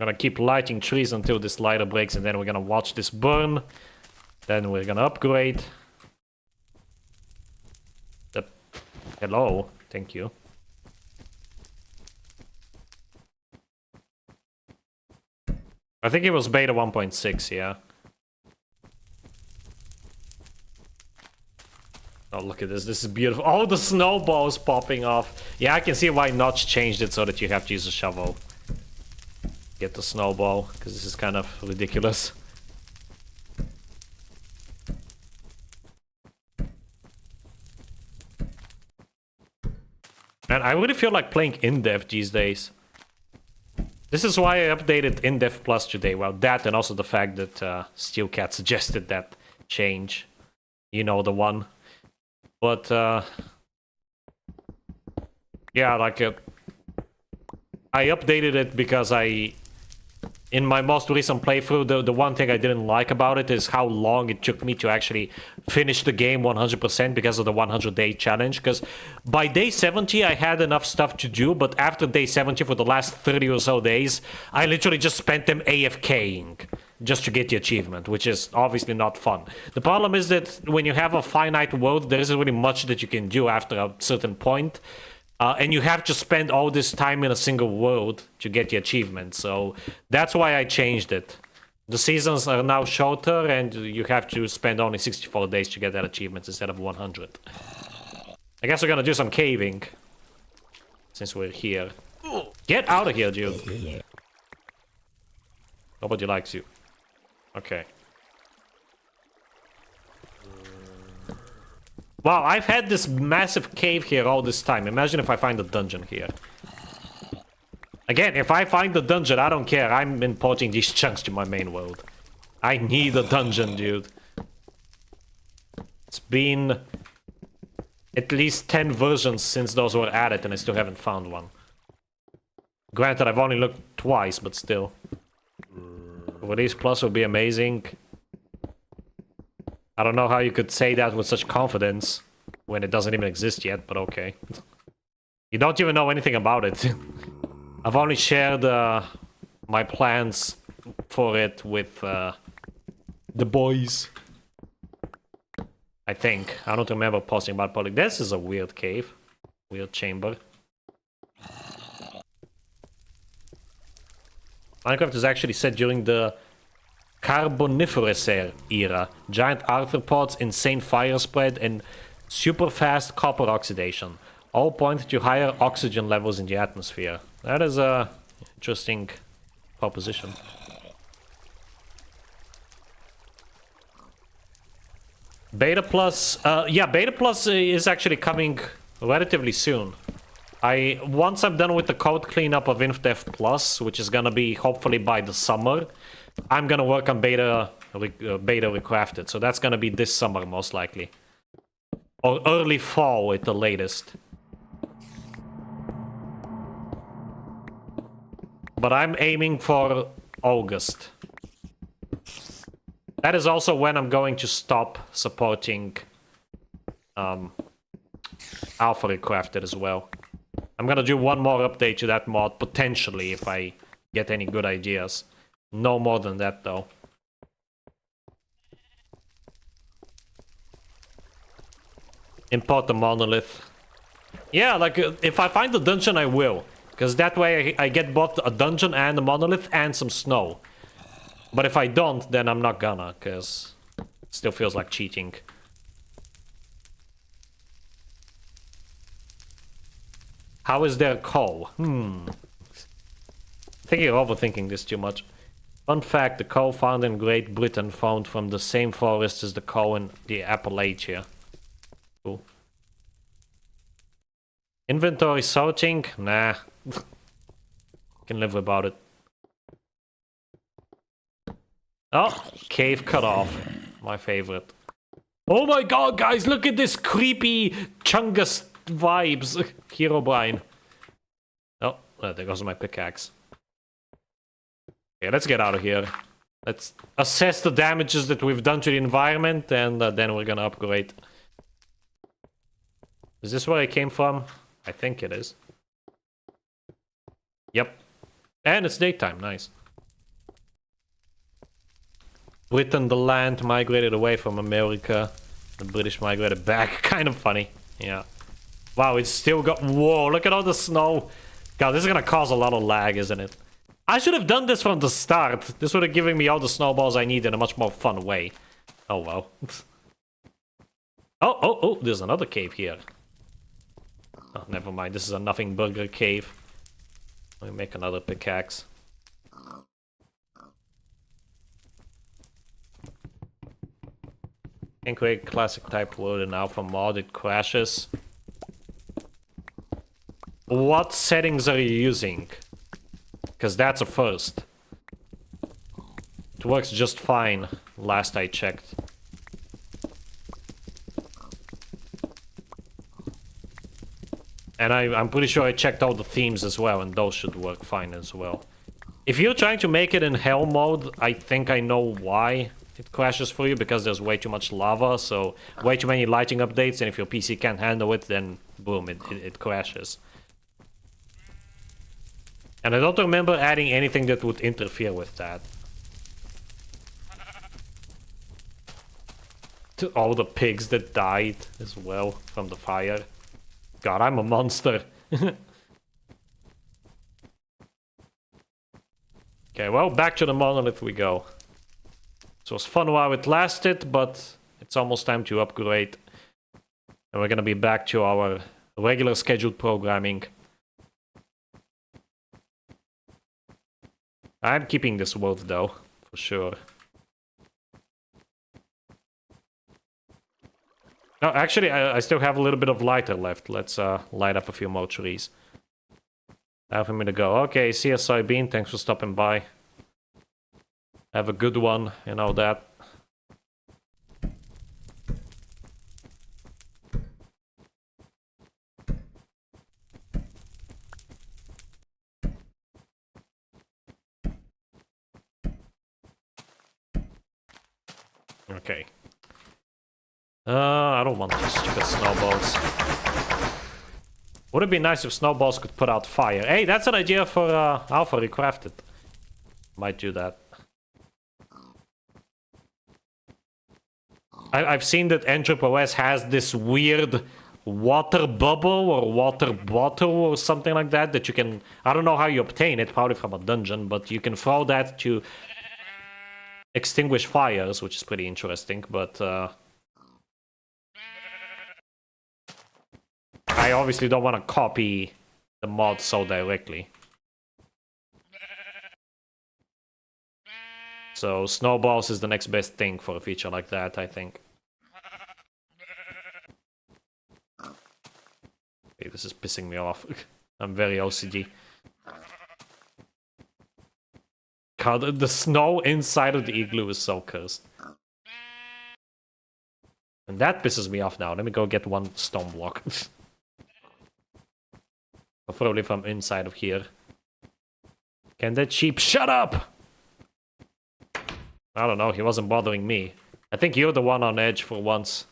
Gonna keep lighting trees until this lighter breaks, and then we're gonna watch this burn. Then we're gonna upgrade. Hello, thank you. I think it was beta 1.6, yeah. Oh, look at this. This is beautiful. Oh, the snowballs popping off. Yeah, I can see why Notch changed it so that you have to use a shovel. Get the snowball, because this is kind of ridiculous. Man, I really feel like playing in-dev these days. This is why I updated in-dev plus today. Well, that and also the fact that Steelcat suggested that change. You know, the one. But, yeah, like, I updated it because in my most recent playthrough, the one thing I didn't like about it is how long it took me to actually finish the game 100% because of the 100-day challenge. Because by day 70, I had enough stuff to do, but after day 70, for the last 30 or so days, I literally just spent them AFKing just to get the achievement, which is obviously not fun. The problem is that when you have a finite world, there isn't really much that you can do after a certain point. And you have to spend all this time in a single world to get the achievement. So that's why I changed it. The seasons are now shorter and you have to spend only 64 days to get that achievement instead of 100. I guess we're gonna do some caving. Since we're here. Get out of here, dude. Nobody likes you. Okay. Wow, I've had this massive cave here all this time. Imagine if I find a dungeon here. Again, if I find the dungeon, I don't care. I'm importing these chunks to my main world. I need a dungeon, dude. It's been at least 10 versions since those were added, and I still haven't found one. Granted, I've only looked twice, but still. Release Plus would be amazing. I don't know how you could say that with such confidence when it doesn't even exist yet, but okay. You don't even know anything about it. I've only shared my plans for it with the boys. I think. I don't remember posting about public. This is a weird cave. Weird chamber. Minecraft is actually set during the Carboniferous era. Giant arthropods, insane fire spread, and super fast copper oxidation. All point to higher oxygen levels in the atmosphere. That is a interesting proposition. Beta Plus, yeah, Beta Plus is actually coming relatively soon. Once I'm done with the code cleanup of InfDev Plus, which is gonna be hopefully by the summer, I'm gonna work on Beta Recrafted. So that's gonna be this summer most likely, or early fall at the latest. But I'm aiming for August. That is also when I'm going to stop supporting Alpha Recrafted as well. I'm gonna do one more update to that mod, potentially, if I get any good ideas. No more than that, though. Import the monolith. Yeah, like, if I find the dungeon, I will. Because that way I get both a dungeon and a monolith and some snow. But if I don't, then I'm not gonna, because it still feels like cheating. How is there coal? I think you're overthinking this too much. Fun fact, the coal found in Great Britain found from the same forest as the coal in the Appalachia. Cool. Inventory sorting? Nah. Can live without it. Oh, cave cut off. My favorite. Oh my god, guys, look at this creepy Chungus vibes. Herobrine. Oh, there goes my pickaxe. Okay, let's get out of here. Let's assess the damages that we've done to the environment, and then we're gonna upgrade. Is this where I came from? I think it is. Yep. And it's daytime, nice. Britain, the land, migrated away from America. The British migrated back. Kind of funny. Yeah. Wow, it's still got... Whoa, look at all the snow. God, this is gonna cause a lot of lag, isn't it? I should have done this from the start. This would have given me all the snowballs I need in a much more fun way. Oh, well. Oh, there's another cave here. Oh, never mind. This is a nothing burger cave. Let me make another pickaxe. Can create classic type world in alpha mod, it crashes. What settings are you using? Because that's a first. It works just fine, last I checked. And I'm pretty sure I checked all the themes as well, and those should work fine as well. If you're trying to make it in hell mode, I think I know why it crashes for you, because there's way too much lava, so way too many lighting updates, and if your PC can't handle it, then boom, it crashes. And I don't remember adding anything that would interfere with that. To all the pigs that died as well from the fire. God, I'm a monster. Okay, well, back to the monolith we go. It was fun while it lasted, but it's almost time to upgrade. And we're gonna be back to our regular scheduled programming. I'm keeping this world though, for sure. No, actually, I still have a little bit of lighter left. Let's light up a few more trees. Time for me to go. Okay, see you, Soybean. Thanks for stopping by. Have a good one, you know that. Okay. I don't want these stupid snowballs. Would it be nice if snowballs could put out fire? Hey, that's an idea for Alpha Recrafted. Might do that. I've seen that NtripOS has this weird water bubble or water bottle or something like that that you can... I don't know how you obtain it, probably from a dungeon, but you can throw that to extinguish fires, which is pretty interesting, but... I obviously don't want to copy the mod so directly. So snowballs is the next best thing for a feature like that, I think. Okay, this is pissing me off. I'm very OCD. God, the snow inside of the igloo is so cursed. And that pisses me off now. Let me go get one stone block. Preferably from inside of here. Can that sheep shut up? I don't know, he wasn't bothering me. I think you're the one on edge for once.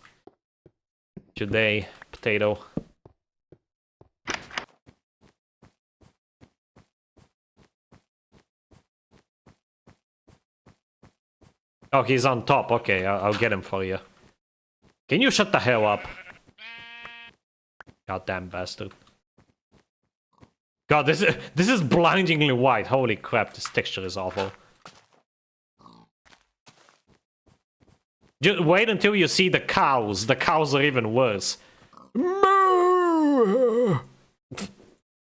Today, potato. Oh, he's on top. Okay, I'll get him for you. Can you shut the hell up? Goddamn bastard. God, this is blindingly white. Holy crap, this texture is awful. Just wait until you see the cows. The cows are even worse.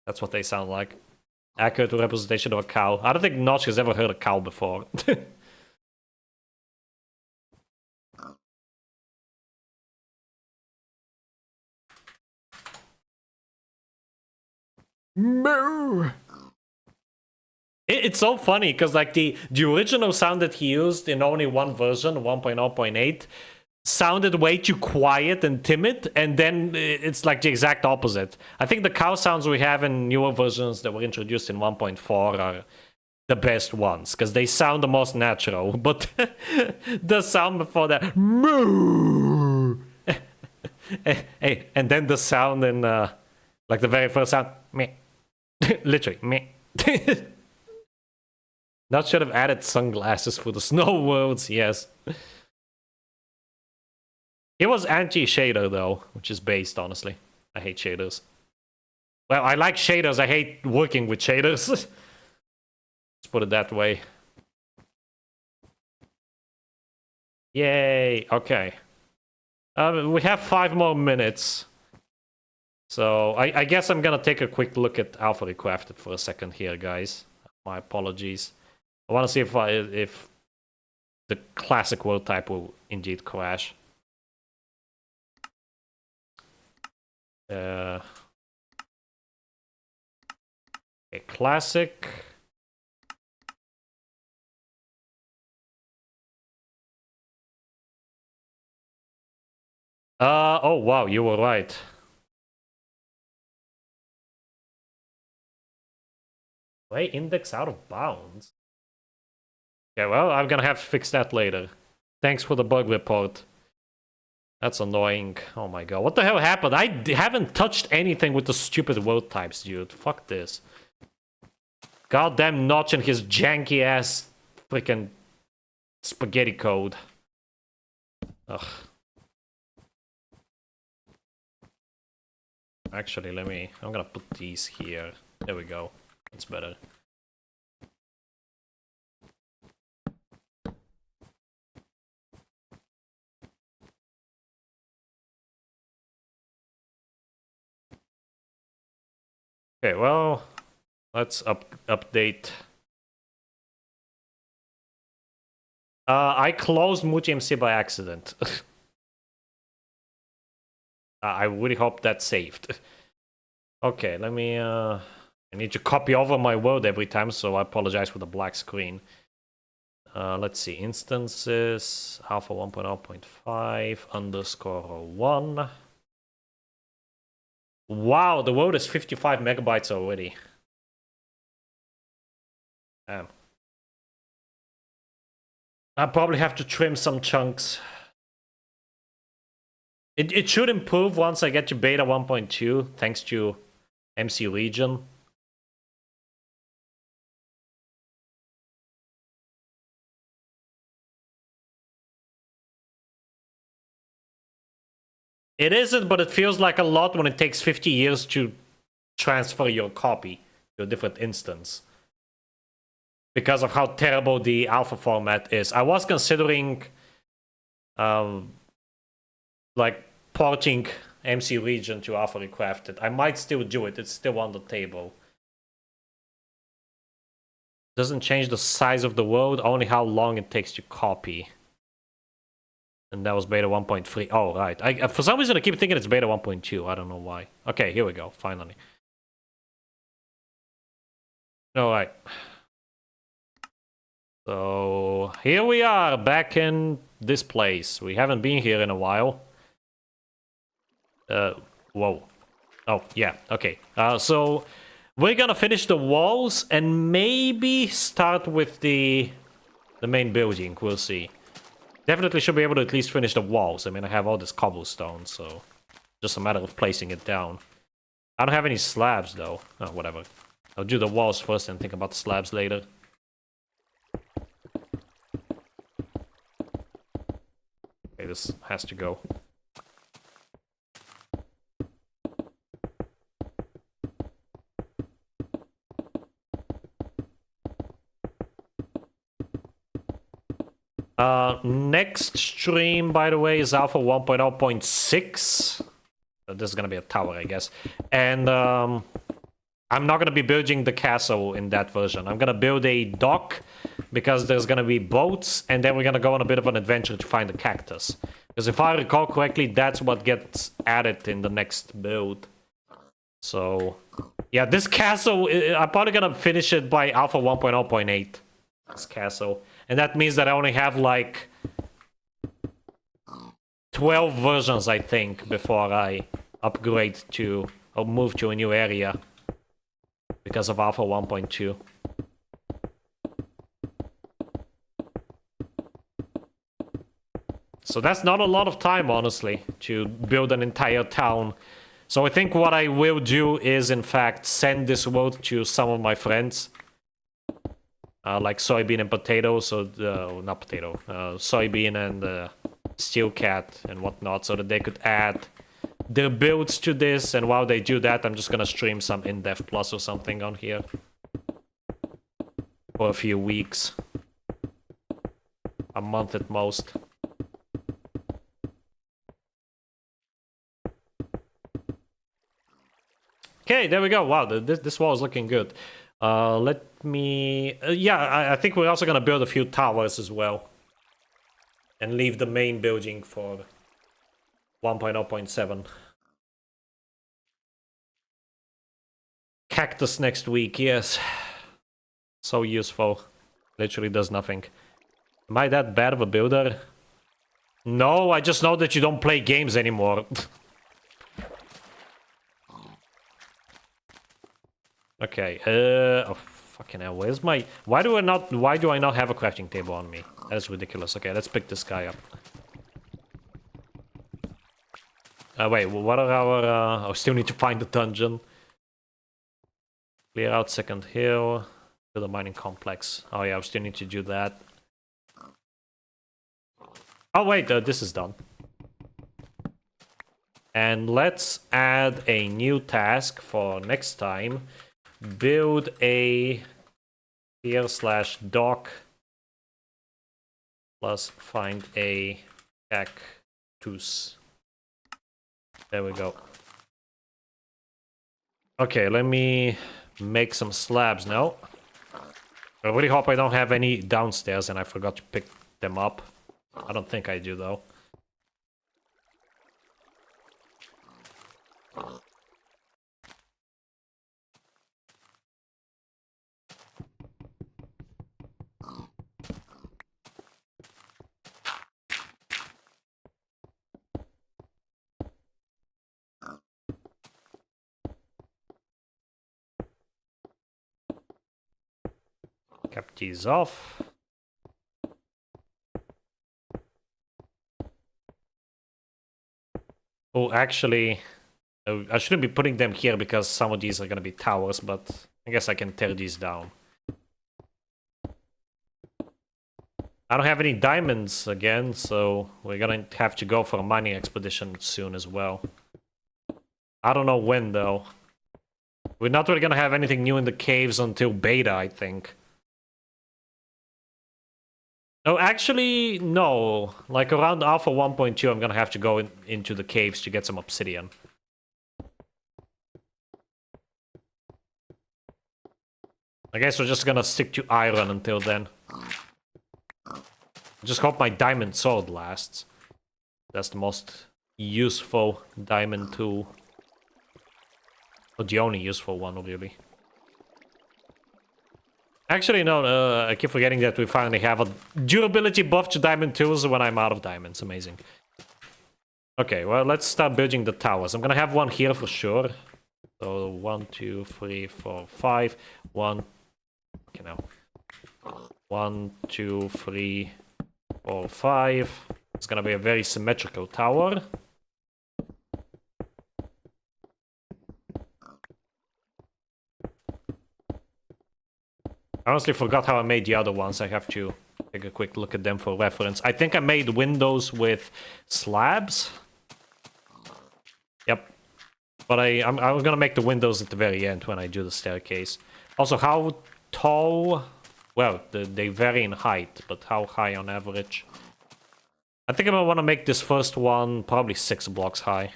That's what they sound like. Accurate representation of a cow. I don't think Notch has ever heard a cow before. It's so funny because like the original sound that he used in only one version, 1.0.8, sounded way too quiet and timid, and then it's like the exact opposite. I think the cow sounds we have in newer versions that were introduced in 1.4 are the best ones because they sound the most natural, but the sound before that, moo, hey, and then the sound in like the very first sound, meh. Literally, meh. Not should have added sunglasses for the snow worlds, yes. It was anti-shader though, which is based, honestly. I hate shaders. Well, I like shaders, I hate working with shaders. Let's put it that way. Yay, okay. We have 5 more minutes. So, I guess I'm gonna take a quick look at Alpha Recrafted for a second here, guys. My apologies. I want to see if the classic world type will indeed crash. Okay, classic. Oh wow, you were right. Way index out of bounds. Okay, well, I'm gonna have to fix that later. Thanks for the bug report. That's annoying. Oh my god. What the hell happened? I haven't touched anything with the stupid world types, dude. Fuck this. Goddamn Notch and his janky ass freaking spaghetti code. Ugh. Actually, I'm gonna put these here. There we go. That's better. Okay, well, let's update. I closed MuTMC by accident. I really hope that's saved. Okay, let me... I need to copy over my word every time, so I apologize for the black screen. Let's see, instances, alpha 1.0.5 underscore 1. Wow, the word is 55 megabytes already. Damn. I probably have to trim some chunks. It should improve once I get to beta 1.2, thanks to MC Region. It isn't, but it feels like a lot when it takes 50 years to transfer your copy to a different instance. Because of how terrible the alpha format is. I was considering like porting MC Region to Alpha Recrafted. I might still do it, it's still on the table. Doesn't change the size of the world, only how long it takes to copy. And that was beta 1.3. Oh, right. For some reason, I keep thinking it's beta 1.2. I don't know why. Okay, here we go, finally. Alright. So, here we are, back in this place. We haven't been here in a while. Whoa. Oh, yeah, okay. So, we're gonna finish the walls and maybe start with the main building. We'll see. Definitely should be able to at least finish the walls. I mean, I have all this cobblestone, so just a matter of placing it down. I don't have any slabs, though. Oh, whatever. I'll do the walls first and think about the slabs later. Okay, this has to go. Next stream, by the way, is Alpha 1.0.6. This is gonna be a tower, I guess. And I'm not gonna be building the castle in that version. I'm gonna build a dock because there's gonna be boats, and then we're gonna go on a bit of an adventure to find the cactus. Because if I recall correctly, that's what gets added in the next build. So, yeah, this castle, I'm probably gonna finish it by Alpha 1.0.8. This castle. And that means that I only have like 12 versions, I think, before I upgrade to or move to a new area because of Alpha 1.2. So that's not a lot of time, honestly, to build an entire town. So I think what I will do is, in fact, send this world to some of my friends. Like Soybean and Potato, so not Potato, Soybean and Steel Cat and whatnot, so that they could add their builds to this, and while they do that, I'm just gonna stream some In-Depth Plus or something on here. For a few weeks. A month at most. Okay, there we go. Wow, this wall is looking good. Let me... yeah, I think we're also gonna build a few towers as well. And leave the main building for 1.0.7. Cactus next week, yes. So useful. Literally does nothing. Am I that bad of a builder? No, I just know that you don't play games anymore. Okay, oh fucking hell, where's my... Why do I not have a crafting table on me? That's ridiculous. Okay, let's pick this guy up. Wait, what are our... I still need to find the dungeon. Clear out second hill. To the mining complex. Oh yeah, I still need to do that. Oh wait, this is done. And let's add a new task for next time. Build a here/dock plus find a cactus. There we go. Okay, let me make some slabs now. I really hope I don't have any downstairs and I forgot to pick them up. I don't think I do, though. Cap these off. Oh, actually, I shouldn't be putting them here because some of these are gonna be towers, but I guess I can tear these down. I don't have any diamonds again, so we're gonna have to go for a mining expedition soon as well. I don't know when, though. We're not really gonna have anything new in the caves until beta, I think. Oh, actually, no. Like around Alpha 1.2, I'm gonna have to go into the caves to get some obsidian. I guess we're just gonna stick to iron until then. Just hope my diamond sword lasts. That's the most useful diamond tool. Or the only useful one, really. Actually, no, I keep forgetting that we finally have a durability buff to diamond tools when I'm out of diamonds. Amazing. Okay, well, let's start building the towers. I'm gonna have one here for sure. So 1, 2, 3, 4, 5. 1. Okay, now. 1, 2, 3, 4, 5. It's gonna be a very symmetrical tower. I honestly forgot how I made the other ones. I have to take a quick look at them for reference. I think I made windows with slabs. Yep. But I'm gonna make the windows at the very end when I do the staircase. Also, how tall? Well, they vary in height, but how high on average? I think I'm gonna want to make this first one probably 6 blocks high.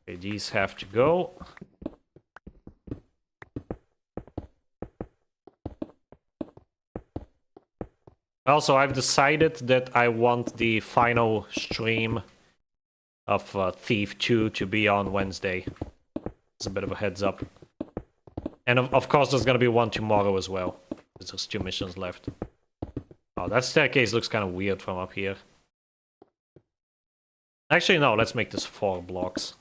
Okay, these have to go. Also, I've decided that I want the final stream of Thief 2 to be on Wednesday. It's a bit of a heads up. And of course, there's gonna be one tomorrow as well. There's just 2 missions left. Oh, that staircase looks kind of weird from up here. Actually, no, let's make this 4 blocks.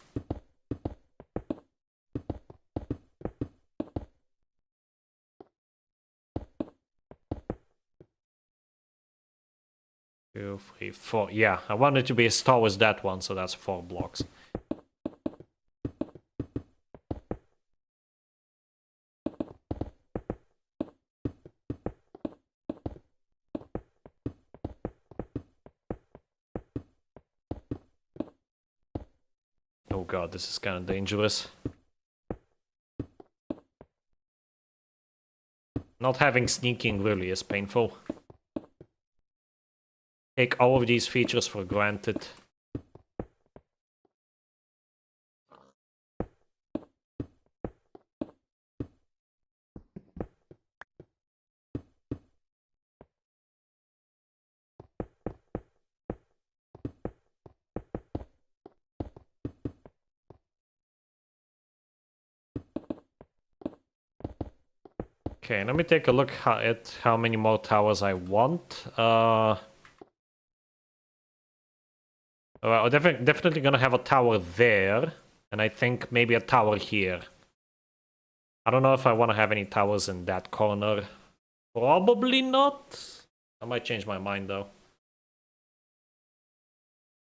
Two, 3, 4. Yeah, I want it to be as tall as that one, so that's 4 blocks. Oh god, this is kind of dangerous. Not having sneaking really is painful. Take all of these features for granted. Okay, let me take a look at how many more towers I want. Well, I'm definitely gonna have a tower there, and I think maybe a tower here. I don't know if I want to have any towers in that corner. Probably not. I might change my mind though.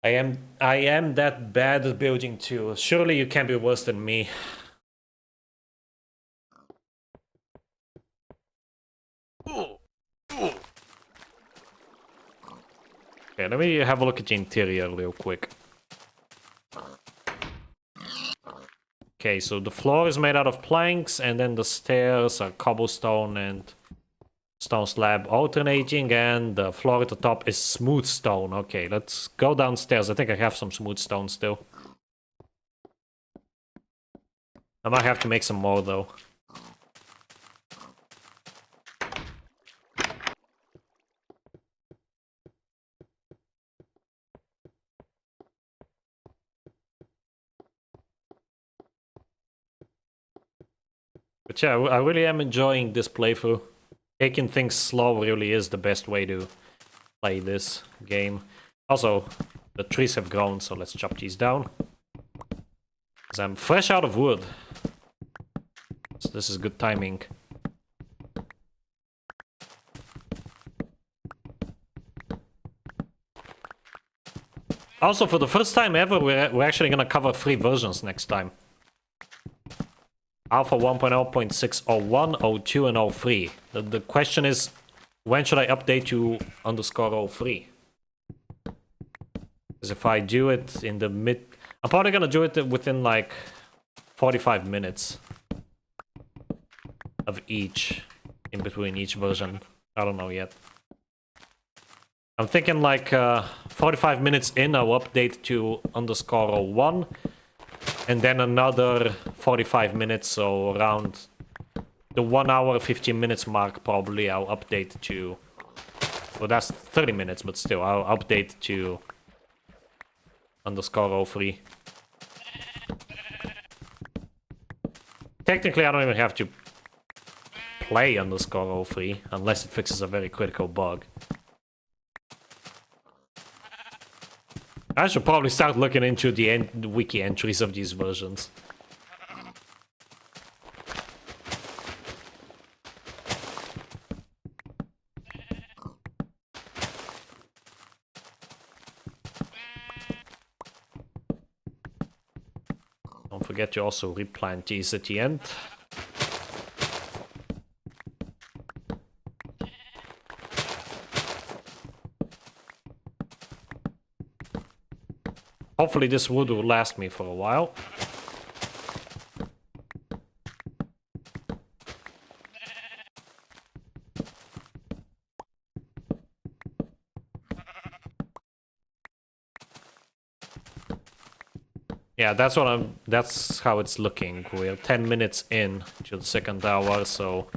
I am that bad at building too. Surely you can't be worse than me. Okay, let me have a look at the interior real quick. Okay, so the floor is made out of planks, and then the stairs are cobblestone and stone slab alternating, and the floor at the top is smooth stone. Okay, let's go downstairs. I think I have some smooth stone still. I might have to make some more, though. But yeah, I really am enjoying this playthrough. Taking things slow really is the best way to play this game. Also, the trees have grown, so let's chop these down. Because I'm fresh out of wood. So this is good timing. Also, for the first time ever, we're actually gonna cover 3 versions next time. Alpha 1.0.601, 02, and 03. The question is, when should I update to _03? Because if I do it in the mid... I'm probably gonna do it within like 45 minutes of each, in between each version. I don't know yet. I'm thinking like 45 minutes in, I'll update to _01. And then another 45 minutes, so around the 1 hour 15 minutes mark, probably I'll update to... Well, that's 30 minutes, but still, I'll update to _03. Technically, I don't even have to play _03, unless it fixes a very critical bug. I should probably start looking into the wiki entries of these versions. Don't forget to also replant these at the end. Hopefully this wood will last me for a while. Yeah, that's how it's looking. We're 10 minutes in to the second hour, so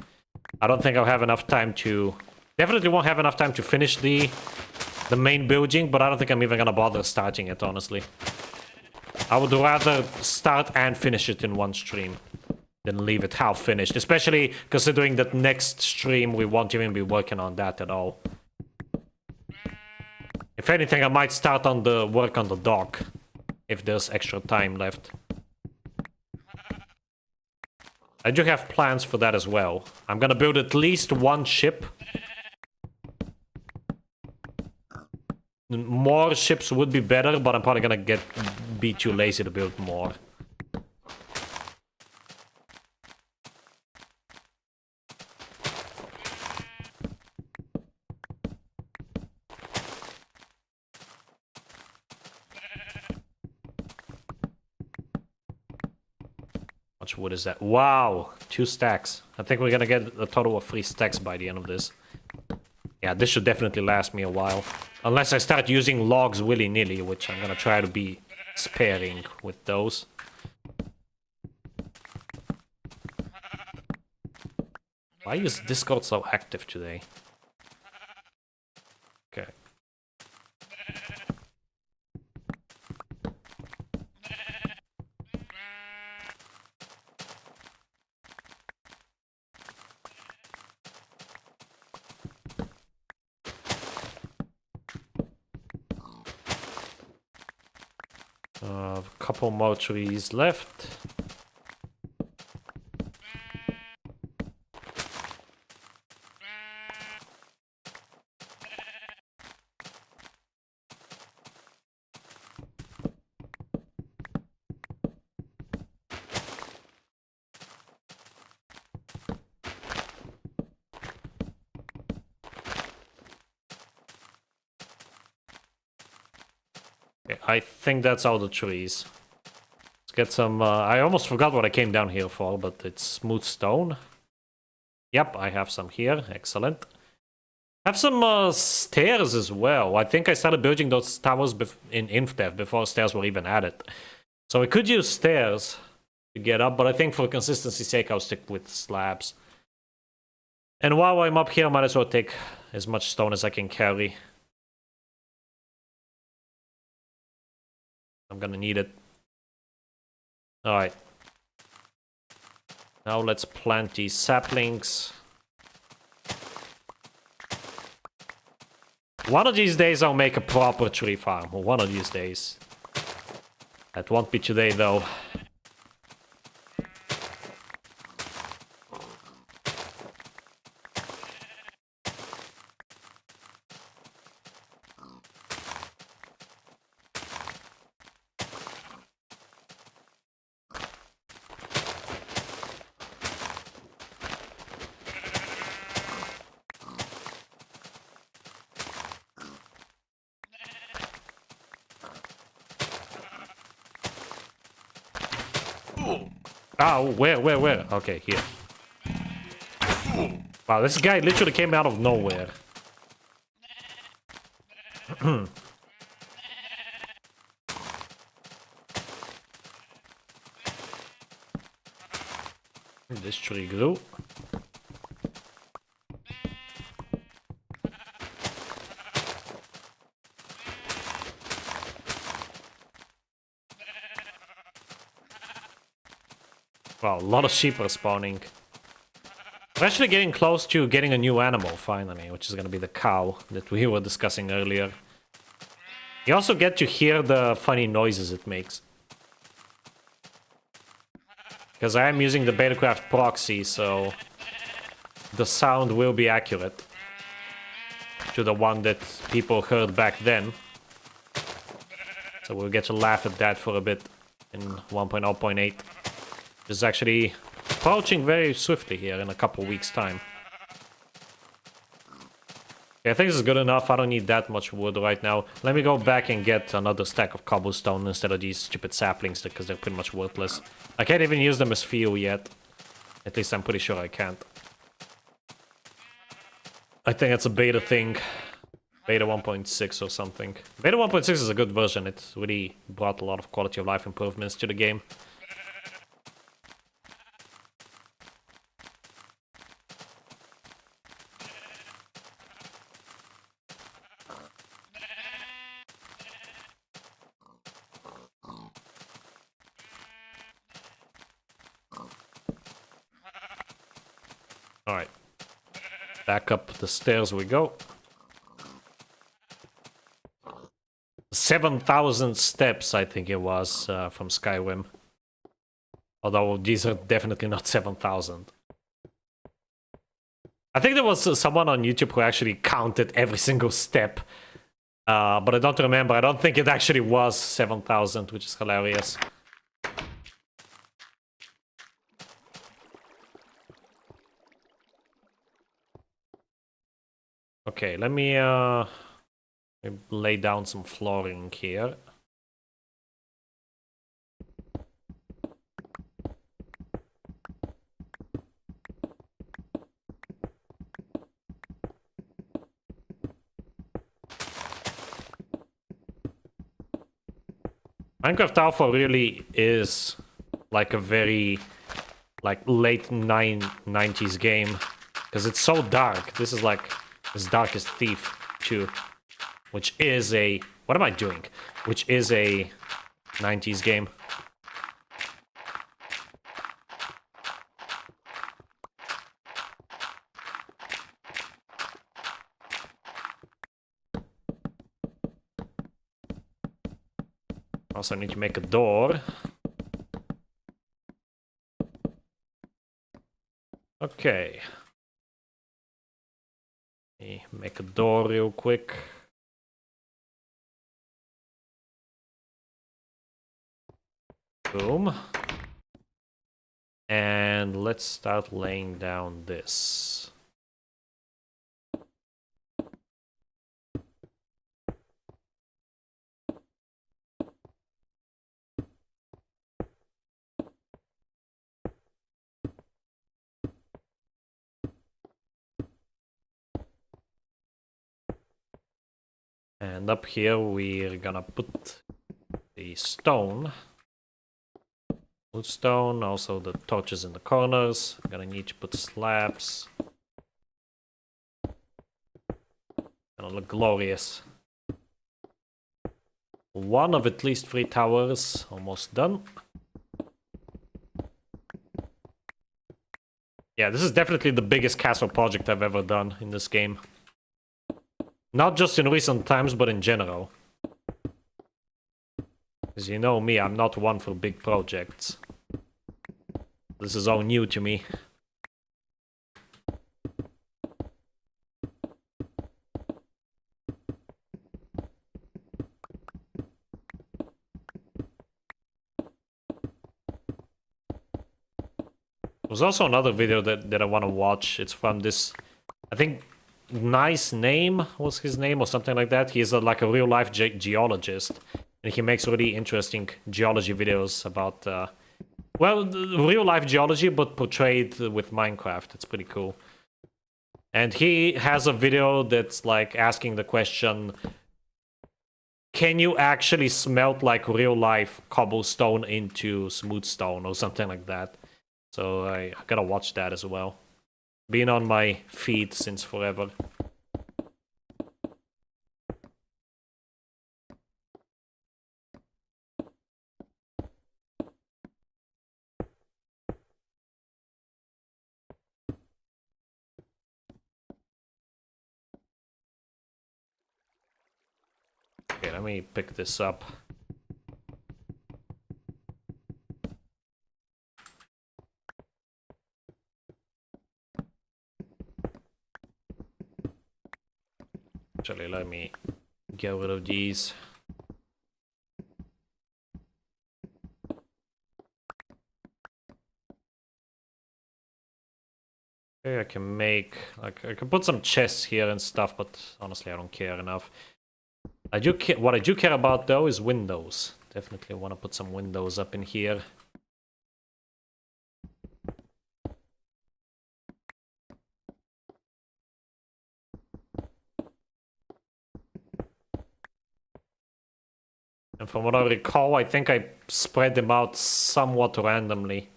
I don't think I'll have enough time to... Definitely won't have enough time to finish the main building, but I don't think I'm even gonna bother starting it, honestly. I would rather start and finish it in one stream than leave it half finished, especially considering that next stream we won't even be working on that at all. If anything, I might start on the work on the dock, if there's extra time left. I do have plans for that as well. I'm gonna build at least one ship. More ships would be better, but I'm probably gonna be too lazy to build more. How much wood is that? Wow, 2 stacks. I think we're gonna get a total of 3 stacks by the end of this. Yeah, this should definitely last me a while. Unless I start using logs willy-nilly, which I'm gonna try to be sparing with those. Why is Discord so active today? Okay. A couple more trees left. Okay, I think that's all the trees. Let's get some... I almost forgot what I came down here for, but it's smooth stone. Yep, I have some here. Excellent. Have some stairs as well. I think I started building those towers in InfDev before stairs were even added. So I could use stairs to get up, but I think for consistency's sake, I'll stick with slabs. And while I'm up here, I might as well take as much stone as I can carry. I'm gonna need it. Alright. Now let's plant these saplings. One of these days I'll make a proper tree farm. One of these days. That won't be today though. Oh, where? Okay, here. Wow, this guy literally came out of nowhere. This tree grew. Wow, a lot of sheep are spawning. We're actually getting close to getting a new animal, finally, which is gonna be the cow that we were discussing earlier. You also get to hear the funny noises it makes. Because I am using the Betacraft proxy, so the sound will be accurate to the one that people heard back then. So we'll get to laugh at that for a bit in 1.0.8. This is actually approaching very swiftly here in a couple weeks' time. Okay, I think this is good enough. I don't need that much wood right now. Let me go back and get another stack of cobblestone instead of these stupid saplings because they're pretty much worthless. I can't even use them as fuel yet. At least I'm pretty sure I can't. I think that's a beta thing. Beta 1.6 or something. Beta 1.6 is a good version. It really brought a lot of quality of life improvements to the game. Alright. Back up the stairs we go. 7,000 steps, I think it was, from Skyrim. Although these are definitely not 7,000. I think there was someone on YouTube who actually counted every single step. But I don't remember. I don't think it actually was 7,000, which is hilarious. Okay, let me lay down some flooring here. Minecraft Alpha really is like a very late 90s game because it's so dark. This is like as dark as Thief 2, which is a... What am I doing? Which is a 90s game. Also need to make a door. Okay. Let me make a door real quick. Boom. And let's start laying down this. And up here we're gonna put the stone. Wood stone, also the torches in the corners. I'm gonna need to put slabs. Gonna look glorious. One of at least 3 towers, almost done. Yeah, this is definitely the biggest castle project I've ever done in this game. Not just in recent times, but in general. As you know me, I'm not one for big projects. This is all new to me. There's also another video that I want to watch. It's from this, I think, Nice Name was his name or something like that. He's like a real-life geologist. And he makes really interesting geology videos about, well, real-life geology, but portrayed with Minecraft. It's pretty cool. And he has a video that's like asking the question, can you actually smelt like real-life cobblestone into smooth stone or something like that? So I gotta watch that as well. Been on my feed since forever. Okay, let me pick this up. Actually, let me get rid of these. Okay, I can make, like, I can put some chests here and stuff, but honestly, I don't care enough. What I do care about, though, is windows. Definitely want to put some windows up in here. And from what I recall, I think I spread them out somewhat randomly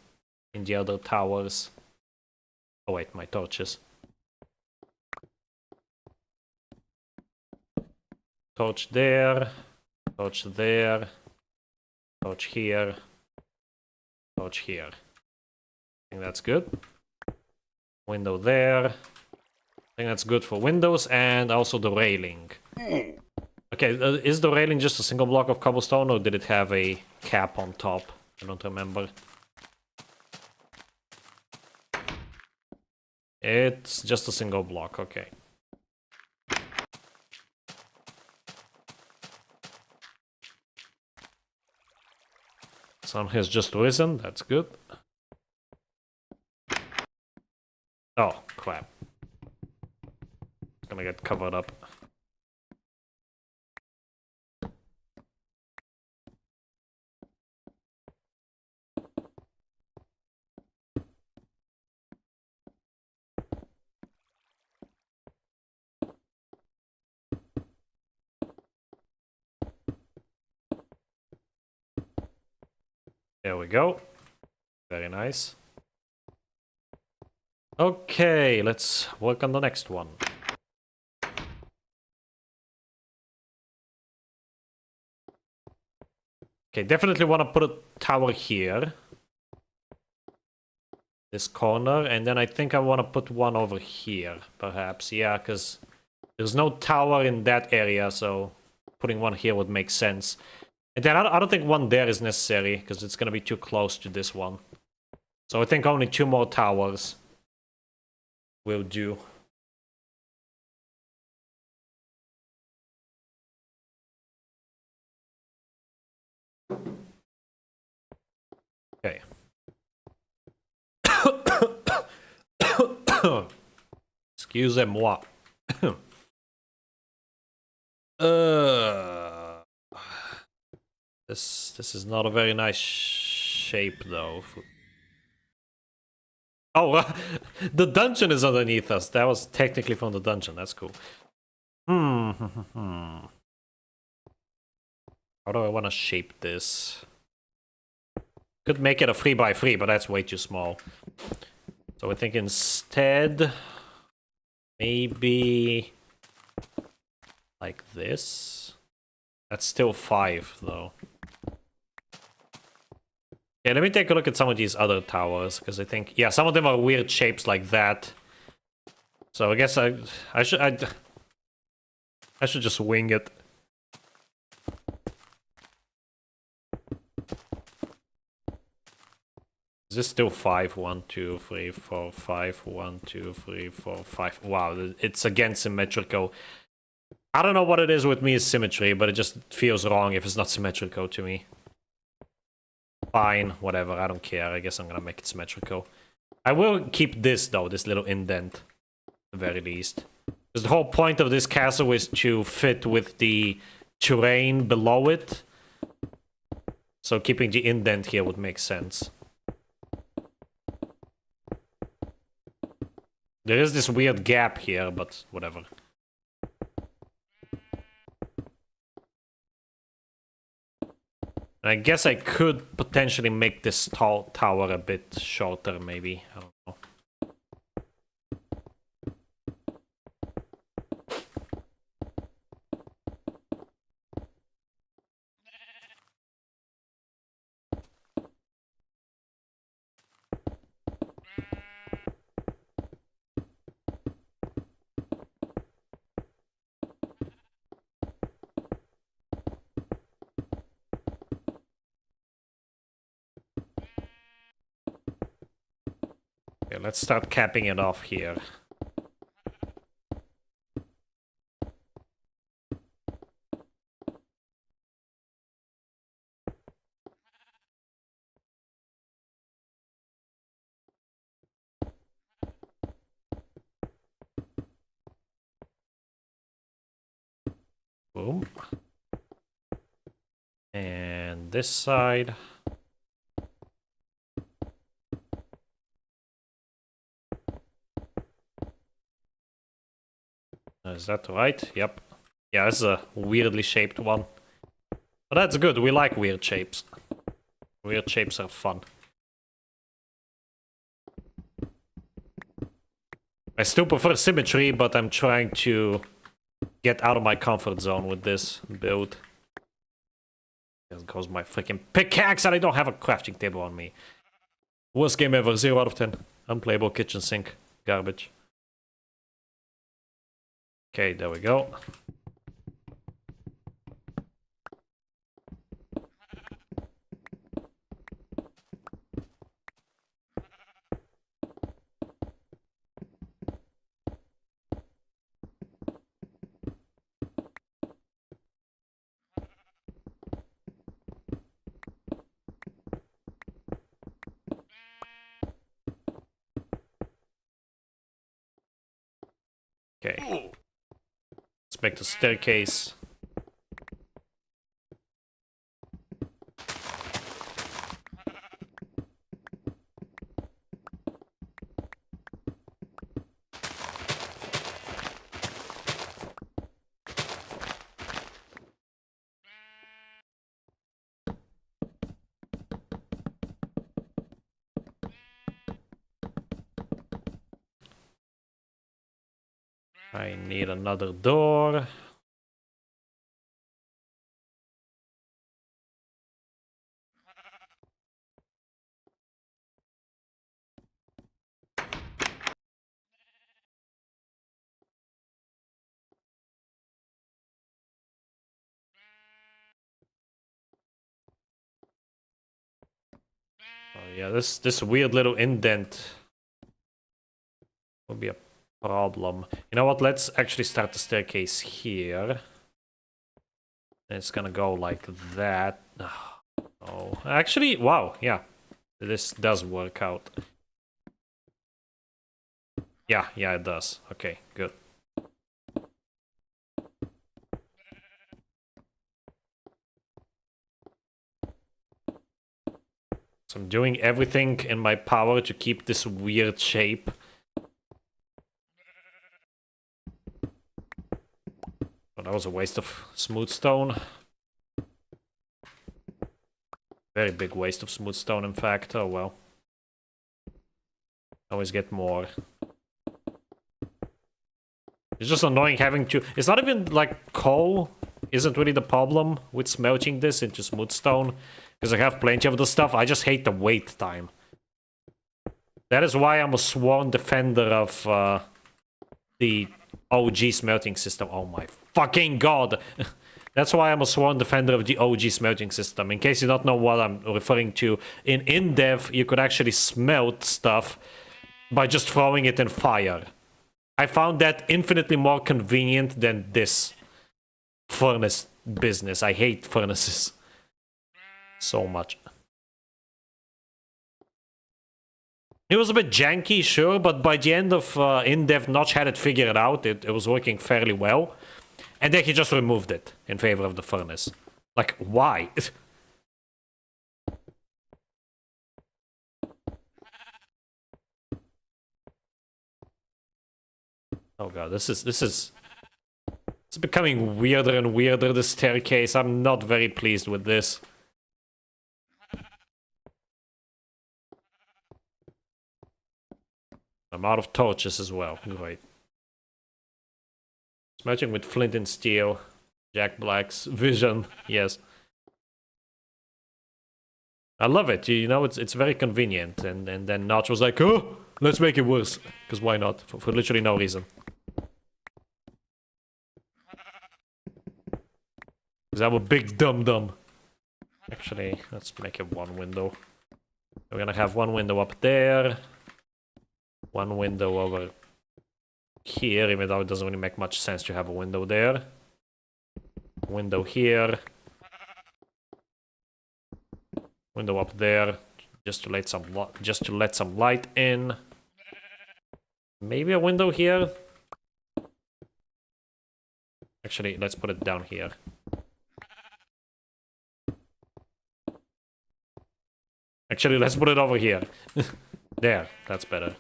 in the other towers. Oh wait, my torches. Torch there, torch there, torch here, torch here. I think that's good. Window there. I think that's good for windows and also the railing. Okay, is the railing just a single block of cobblestone or did it have a cap on top? I don't remember. It's just a single block, okay. Sun has just risen, that's good. Oh, crap. It's gonna get covered up. There we go. Very nice. Okay, let's work on the next one. Okay, definitely want to put a tower here. This corner, and then I think I want to put one over here, perhaps. Yeah, because there's no tower in that area, so putting one here would make sense. And then I don't think one there is necessary, because it's going to be too close to this one. So I think only 2 more towers will do. Okay. Excusez-moi. This is not a very nice shape, though. Oh, the dungeon is underneath us. That was technically from the dungeon. That's cool. How do I want to shape this? Could make it a 3x3, but that's way too small. So I think instead, maybe like this. That's still 5, though. Yeah, let me take a look at some of these other towers, because I think, yeah, some of them are weird shapes like that. So I guess I should just wing it. Is this still 5? 1, 2, 3, 4, 5. 1, 2, 3, 4, 5. Wow, it's again symmetrical. I don't know what it is with me is symmetry, but it just feels wrong if it's not symmetrical to me. Fine, whatever, I don't care. I guess I'm gonna make it symmetrical. I will keep this, though, this little indent, at the very least. Because the whole point of this castle is to fit with the terrain below it. So keeping the indent here would make sense. There is this weird gap here, but whatever. I guess I could potentially make this tall tower a bit shorter, maybe. I don't know. Okay, let's start capping it off here. Boom. And this side. Is that right? Yep. Yeah, this is a weirdly shaped one. But that's good, we like weird shapes. Weird shapes are fun. I still prefer symmetry, but I'm trying to get out of my comfort zone with this build. There goes my freaking pickaxe, and I don't have a crafting table on me. Worst game ever, 0 out of 10. Unplayable kitchen sink. Garbage. Okay, there we go. Okay. Let's make the staircase. I need another door. Oh yeah, this weird little indent will be a problem. You know what? Let's actually start the staircase here. And it's gonna go like that. Oh, actually, wow, yeah. This does work out. Yeah, it does. Okay, good. So I'm doing everything in my power to keep this weird shape. But that was a waste of smooth stone. Very big waste of smooth stone, in fact. Oh well. Always get more. It's just annoying having to... It's not even like coal isn't really the problem with smelting this into smooth stone. Because I have plenty of the stuff. I just hate the wait time. That is why I'm a sworn defender of the OG smelting system. Oh my fucking god! That's why I'm a sworn defender of the OG smelting system. In case you don't know what I'm referring to, in InDev you could actually smelt stuff by just throwing it in fire. I found that infinitely more convenient than this furnace business. I hate furnaces so much. It was a bit janky, sure, but by the end of InDev, Notch had it figured out. It was working fairly well. And then he just removed it in favor of the furnace. Like, why? Oh god, this is it's becoming weirder and weirder, the staircase. I'm not very pleased with this. I'm out of torches as well. Great. Smelting with flint and steel. Jack Black's vision. Yes. I love it. You know, it's very convenient. And then Notch was like, oh, let's make it worse. Because why not? For literally no reason. Because I'm a big dum-dum. Actually, let's make it one window. We're gonna have one window up there. One window over here, even though it doesn't really make much sense to have a window there. Window here. Window up there, just to let some light in. Maybe a window here. Actually, let's put it down here. Actually, let's put it over here. There, that's better.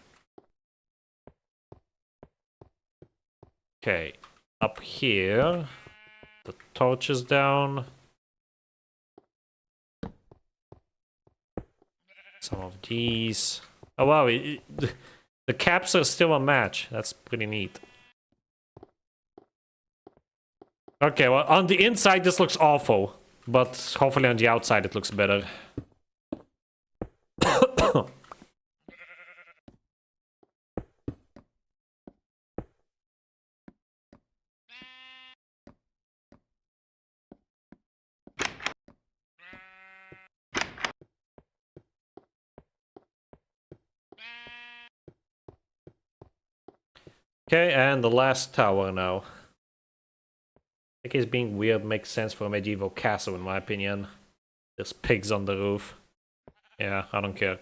Okay, up here, the torch is down. Some of these. Oh wow, the caps are still a match. That's pretty neat. Okay, well, on the inside this looks awful, but hopefully on the outside it looks better. Okay, and the last tower now. I think it's being weird makes sense for a medieval castle in my opinion. There's pigs on the roof. Yeah, I don't care.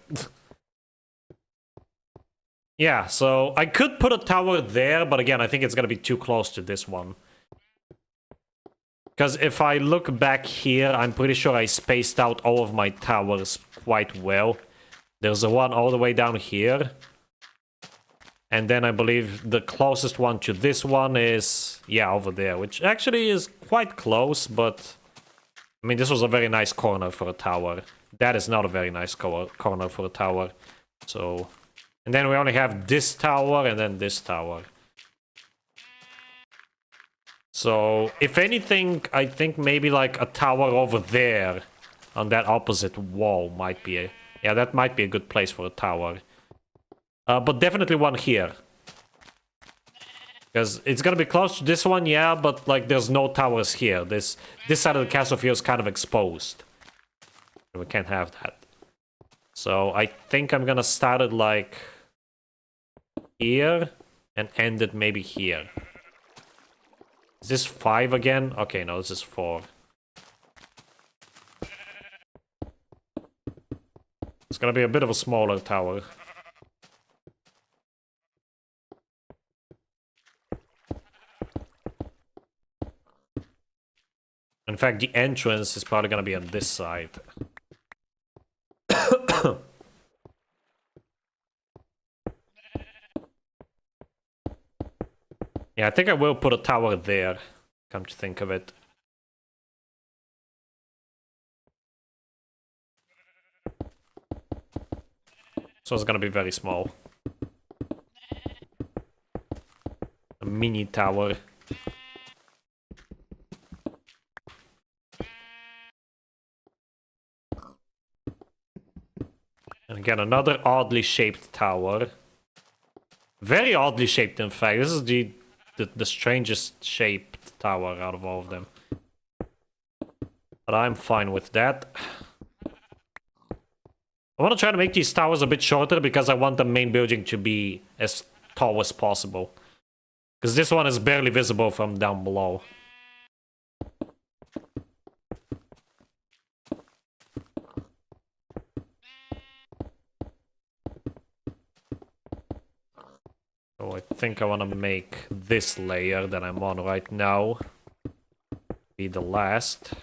Yeah, so I could put a tower there, but again, I think it's gonna be too close to this one. Because if I look back here, I'm pretty sure I spaced out all of my towers quite well. There's a one all the way down here. And then I believe the closest one to this one is, yeah, over there, which actually is quite close, but I mean, this was a very nice corner for a tower. That is not a very nice corner for a tower. So, and then we only have this tower and then this tower. So, if anything, I think maybe like a tower over there on that opposite wall might be a, yeah, that might be a good place for a tower. But definitely one here. Because it's gonna be close to this one, yeah, but like there's no towers here. This side of the castle feels kind of exposed. We can't have that. So I think I'm gonna start it like here and end it maybe here. Is this 5 again? Okay, no, this is 4. It's gonna be a bit of a smaller tower. In fact, the entrance is probably gonna be on this side. Yeah, I think I will put a tower there, come to think of it. So it's gonna be very small. A mini tower. And again, another oddly shaped tower. Very oddly shaped, in fact. This is the strangest shaped tower out of all of them. But I'm fine with that. I want to try to make these towers a bit shorter because I want the main building to be as tall as possible. Because this one is barely visible from down below. So I think I want to make this layer that I'm on right now be the last.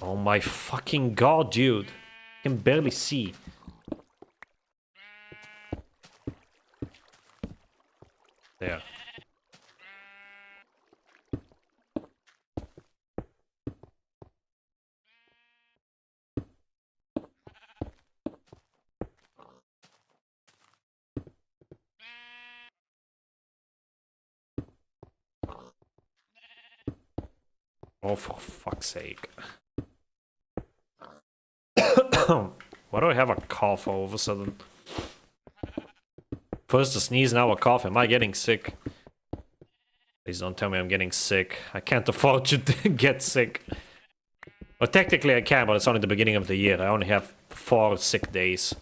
Oh my fucking god, dude. I can barely see. There. Oh, for fuck's sake. Why do I have a cough all of a sudden? First a sneeze, now a cough. Am I getting sick? Please don't tell me I'm getting sick. I can't afford to get sick. Well, technically I can, but it's only the beginning of the year. I only have 4 sick days.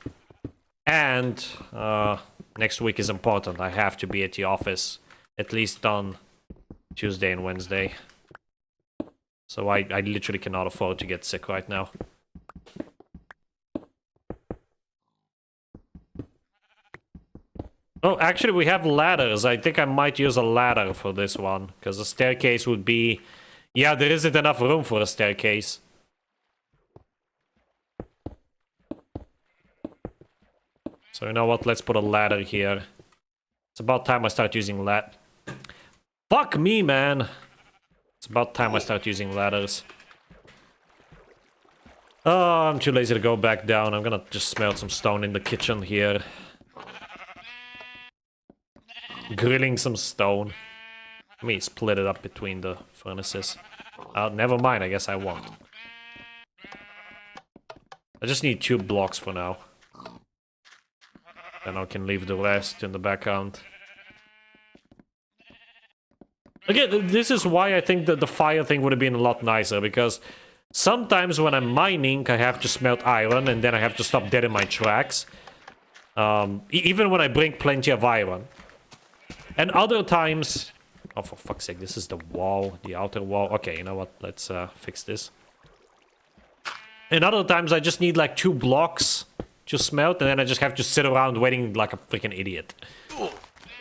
And next week is important. I have to be at the office at least on Tuesday and Wednesday. So I literally cannot afford to get sick right now. Oh, actually we have ladders. I think I might use a ladder for this one. Because a staircase would be... Yeah, there isn't enough room for a staircase. So you know what? Let's put a ladder here. It's about time I start using Fuck me, man! It's about time I start using ladders. Oh, I'm too lazy to go back down. I'm gonna just smelt some stone in the kitchen here. Grilling some stone. Let me split it up between the furnaces. Never mind, I guess I won't. I just need 2 blocks for now. Then I can leave the rest in the background. Again, this is why I think that the fire thing would have been a lot nicer, because sometimes when I'm mining, I have to smelt iron, and then I have to stop dead in my tracks. Even when I bring plenty of iron. And other times... Oh, for fuck's sake, this is the wall, the outer wall. Okay, you know what? Let's fix this. And other times I just need like 2 blocks to smelt, and then I just have to sit around waiting like a freaking idiot.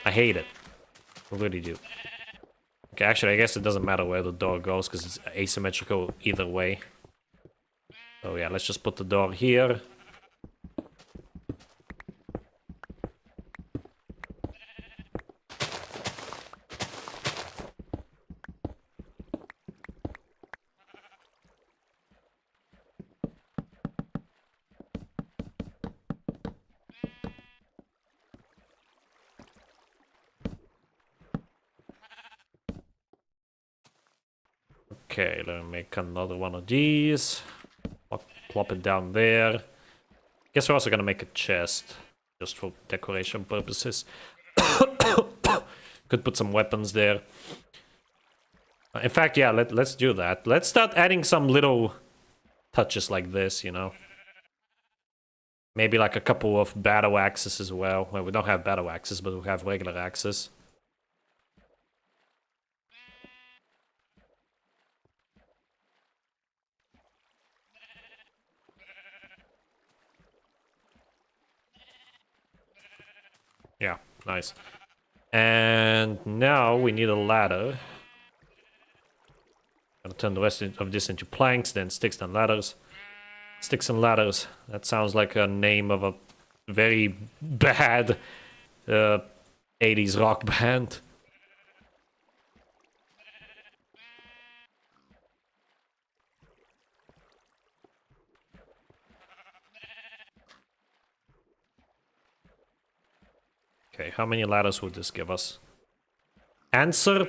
I hate it. I really do. Okay, actually, I guess it doesn't matter where the door goes, because it's asymmetrical either way. So yeah, let's just put the door here. Okay, let me make another one of these. Plop it down there. Guess we're also gonna make a chest, just for decoration purposes. Could put some weapons there. In fact, yeah, let's do that. Let's start adding some little touches like this, you know. Maybe like a couple of battle axes as well. Well, we don't have battle axes, but we have regular axes. Yeah, nice. And now we need a ladder. Gonna turn the rest of this into planks, then sticks, then ladders. Sticks and ladders. That sounds like a name of a very bad 80s rock band. Okay, how many ladders would this give us? Answer: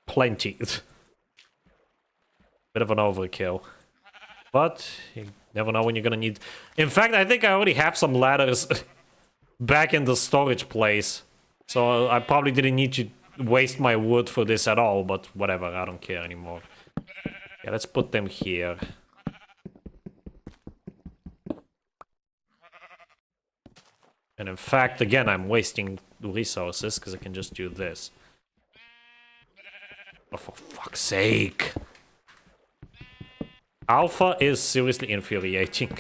plenty. Bit of an overkill. But you never know when you're gonna need... In fact, I think I already have some ladders back in the storage place. So I probably didn't need to waste my wood for this at all, but whatever, I don't care anymore. Yeah, let's put them here. And in fact, again, I'm wasting resources because I can just do this. Oh, for fuck's sake. Alpha is seriously infuriating.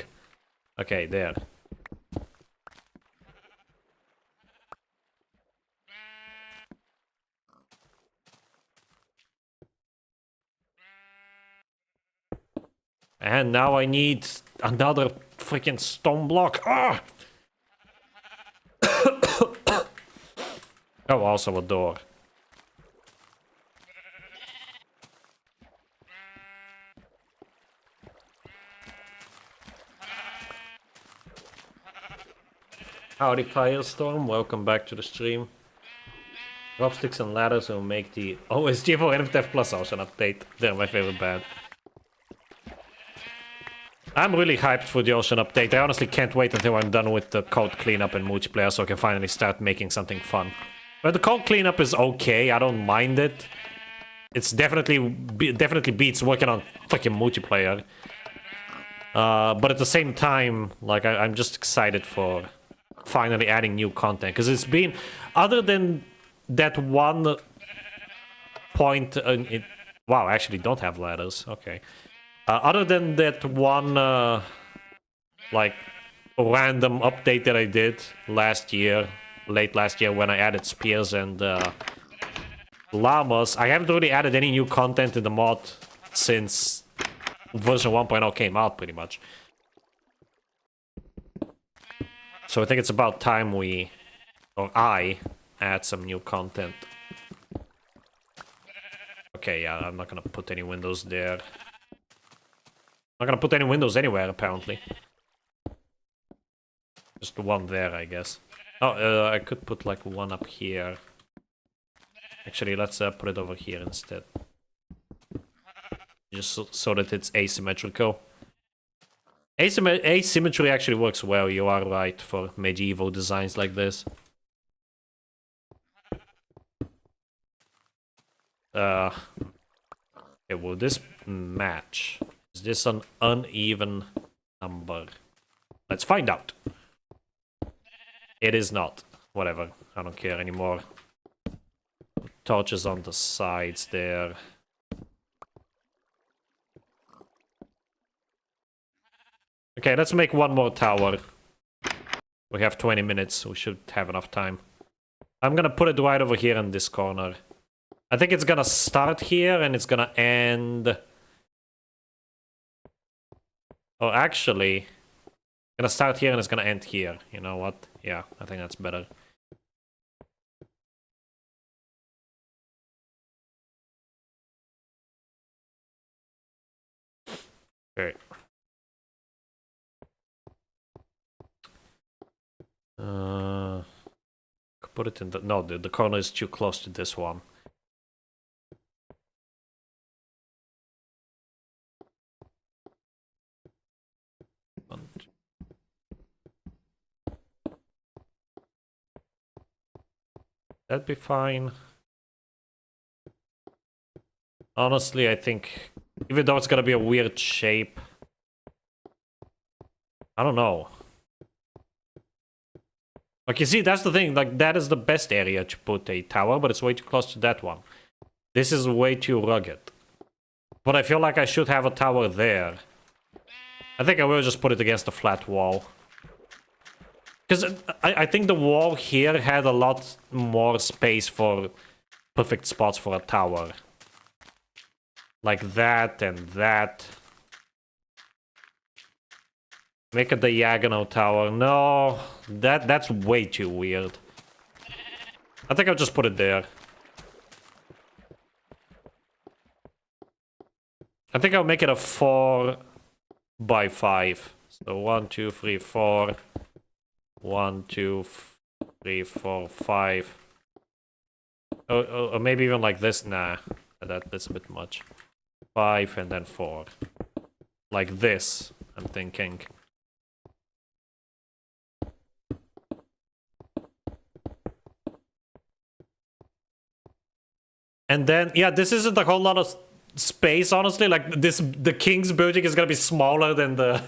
Okay, there. And now I need another freaking stone block. Ah! Oh, also a door. Howdy, Firestorm. Welcome back to the stream. Dropsticks and ladders will make the OSG for NFTF Plus Ocean update. They're my favorite band. I'm really hyped for the Ocean update. I honestly can't wait until I'm done with the code cleanup and multiplayer so I can finally start making something fun. But the code cleanup is okay, I don't mind it. It's definitely beats working on fucking multiplayer. But at the same time, like, I'm just excited for finally adding new content. Because it's been, other than that one point, wow, I actually don't have ladders, okay. Other than that one, like, random update that I did last year, late last year, when I added spears and llamas, I haven't really added any new content in the mod since version 1.0 came out, pretty much. So I think it's about time we, or I, add some new content. Okay, yeah, I'm not gonna put any windows there. Not gonna put any windows anywhere, apparently. Just one there, I guess. Oh, I could put like one up here. Actually, let's put it over here instead. Just so that it's asymmetrical. Asymmetry actually works well, you are right, for medieval designs like this. Okay, will this match? Is this an uneven number? Let's find out. It is not. Whatever, I don't care anymore. Torches on the sides there. Okay, let's make one more tower. We have 20 minutes, we should have enough time. I'm gonna put it right over here in this corner. I think it's gonna start here and it's gonna end... Oh, actually... It's gonna start here and it's gonna end here. You know what? Yeah, I think that's better. Okay. Put it in the... No, the corner is too close to this one. That'd be fine. Honestly, I think... Even though it's gonna be a weird shape... I don't know. Like, you see, that's the thing. Like, that is the best area to put a tower, but it's way too close to that one. This is way too rugged. But I feel like I should have a tower there. I think I will just put it against the flat wall. Because I think the wall here had a lot more space for perfect spots for a tower. Like that and that. Make a diagonal tower. No, that's way too weird. I think I'll just put it there. I think I'll make it a 4 by 5. So 1, 2, 3, 4. 1, 2, 3, 4, 5. Or maybe even like this. Nah, that's a bit much. 5 and then 4. Like this, I'm thinking. And then, yeah, this isn't a whole lot of space, honestly. Like, the king's building is gonna be smaller than the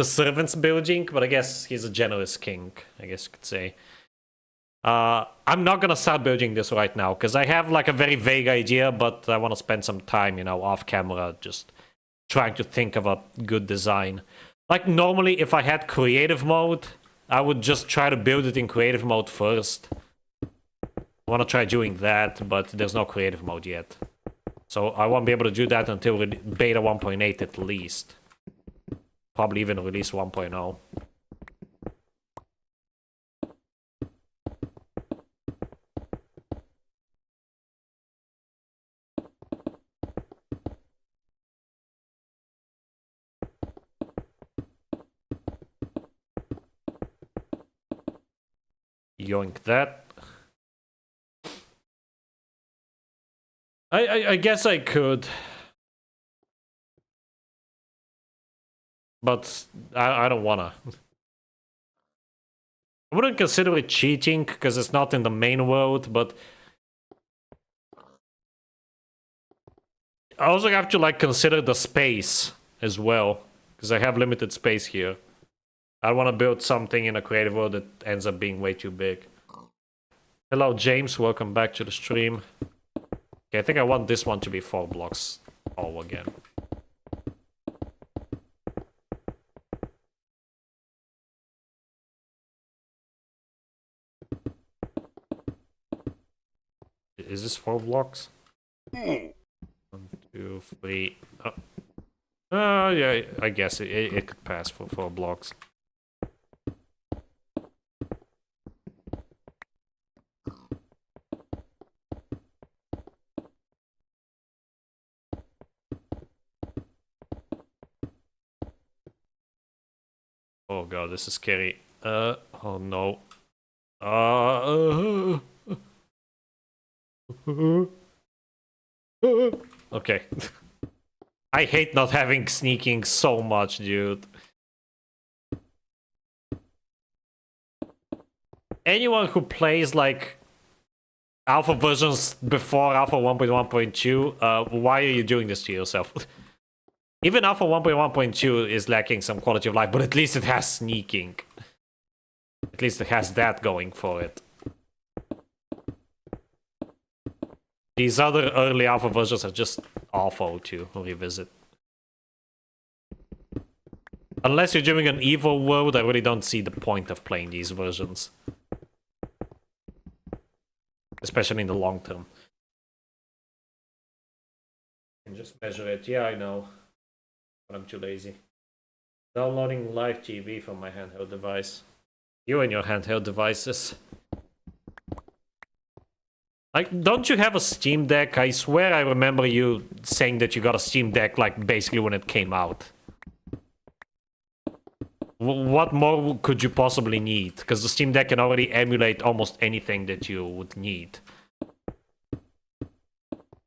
servant's building, but I guess he's a generous king, I guess you could say. I'm not gonna start building this right now, because I have, like, a very vague idea, but I want to spend some time, you know, off camera, just trying to think of a good design. Like, normally, if I had creative mode, I would just try to build it in creative mode first. I want to try doing that, but there's no creative mode yet. So I won't be able to do that until beta 1.8 at least. Probably even release 1.0. Yoink that. I guess I could. But I don't wanna. I wouldn't consider it cheating, because it's not in the main world, but... I also have to, like, consider the space as well, because I have limited space here. I want to build something in a creative world that ends up being way too big. Hello, James. Welcome back to the stream. Okay, I think I want this one to be 4 blocks tall again. Is this 4 blocks? 1, 2, 3. Oh. Yeah, I guess it could pass for 4 blocks. Oh god, this is scary. Oh no. Okay. I hate not having sneaking so much, dude. Anyone who plays, like, alpha versions before alpha 1.1.2, why are you doing this to yourself? Even alpha 1.1.2 is lacking some quality of life, but at least it has sneaking. At least it has that going for it. These other early alpha versions are just awful to revisit. Unless you're doing an evil world, I really don't see the point of playing these versions. Especially in the long term. I can just measure it. Yeah, I know. But I'm too lazy. Downloading live TV from my handheld device. You and your handheld devices. Like, don't you have a Steam Deck? I swear I remember you saying that you got a Steam Deck, like, basically when it came out. What more could you possibly need? Because the Steam Deck can already emulate almost anything that you would need.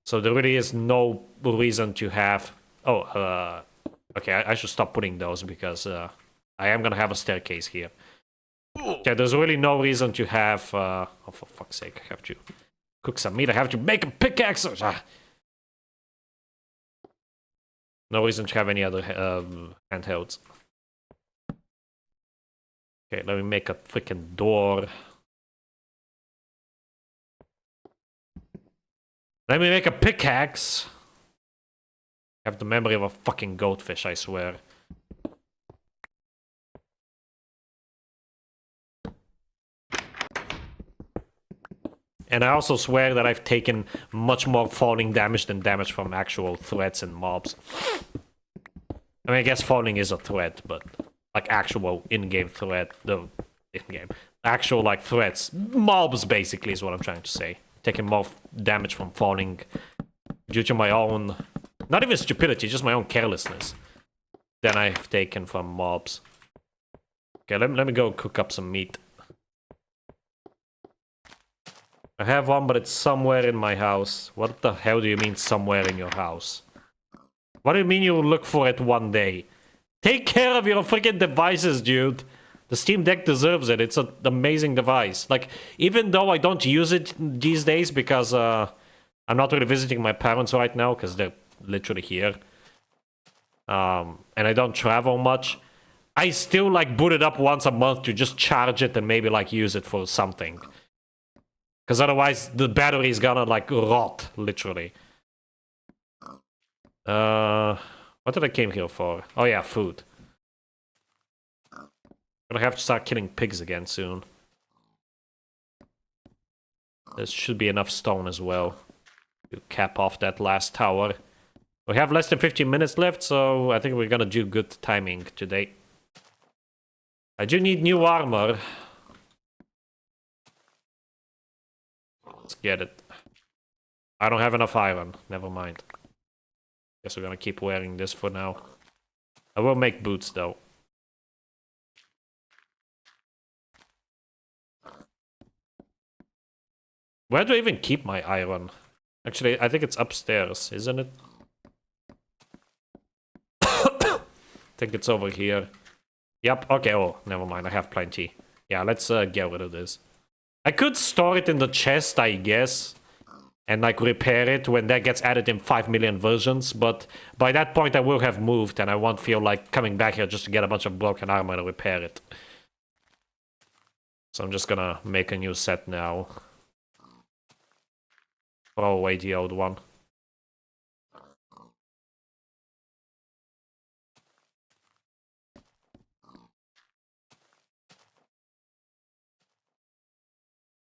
So there really is no reason to have... Oh, okay, I should stop putting those because I am gonna have a staircase here. Okay, there's really no reason to have... oh, for fuck's sake, I have to cook some meat. I have to make a pickaxe! No reason to have any other handhelds. Okay, let me make a freaking door. Let me make a pickaxe! I have the memory of a fucking goldfish, I swear. And I also swear that I've taken much more falling damage than damage from actual threats and mobs. I mean, I guess falling is a threat, but... like, actual in-game threat... the in-game... actual, like, threats. Mobs, basically, is what I'm trying to say. Taking more damage from falling due to my own... not even stupidity, just my own carelessness. Than I've taken from mobs. Okay, let me go cook up some meat. I have one, but it's somewhere in my house. What the hell do you mean somewhere in your house? What do you mean you'll look for it one day? Take care of your freaking devices, dude. The Steam Deck deserves it. It's an amazing device. Like, even though I don't use it these days because I'm not really visiting my parents right now because they're literally here. And I don't travel much. I still like boot it up once a month to just charge it and maybe like use it for something. Because otherwise the battery is gonna like rot, literally. What did I came here for? Oh yeah, food. Gonna have to start killing pigs again soon. There should be enough stone as well to cap off that last tower. We have less than 15 minutes left, so I think we're gonna do good timing today. I do need new armor. Let's get it. I don't have enough iron. Never mind. Guess we're gonna keep wearing this for now. I will make boots though. Where do I even keep my iron? Actually, I think it's upstairs, isn't it? I think it's over here. Yep, okay, oh, never mind, I have plenty. Yeah, let's get rid of this. I could store it in the chest, I guess, and like repair it when that gets added in 5 million versions, but by that point I will have moved and I won't feel like coming back here just to get a bunch of broken armor to repair it. So I'm just gonna make a new set now. Throw away the old one.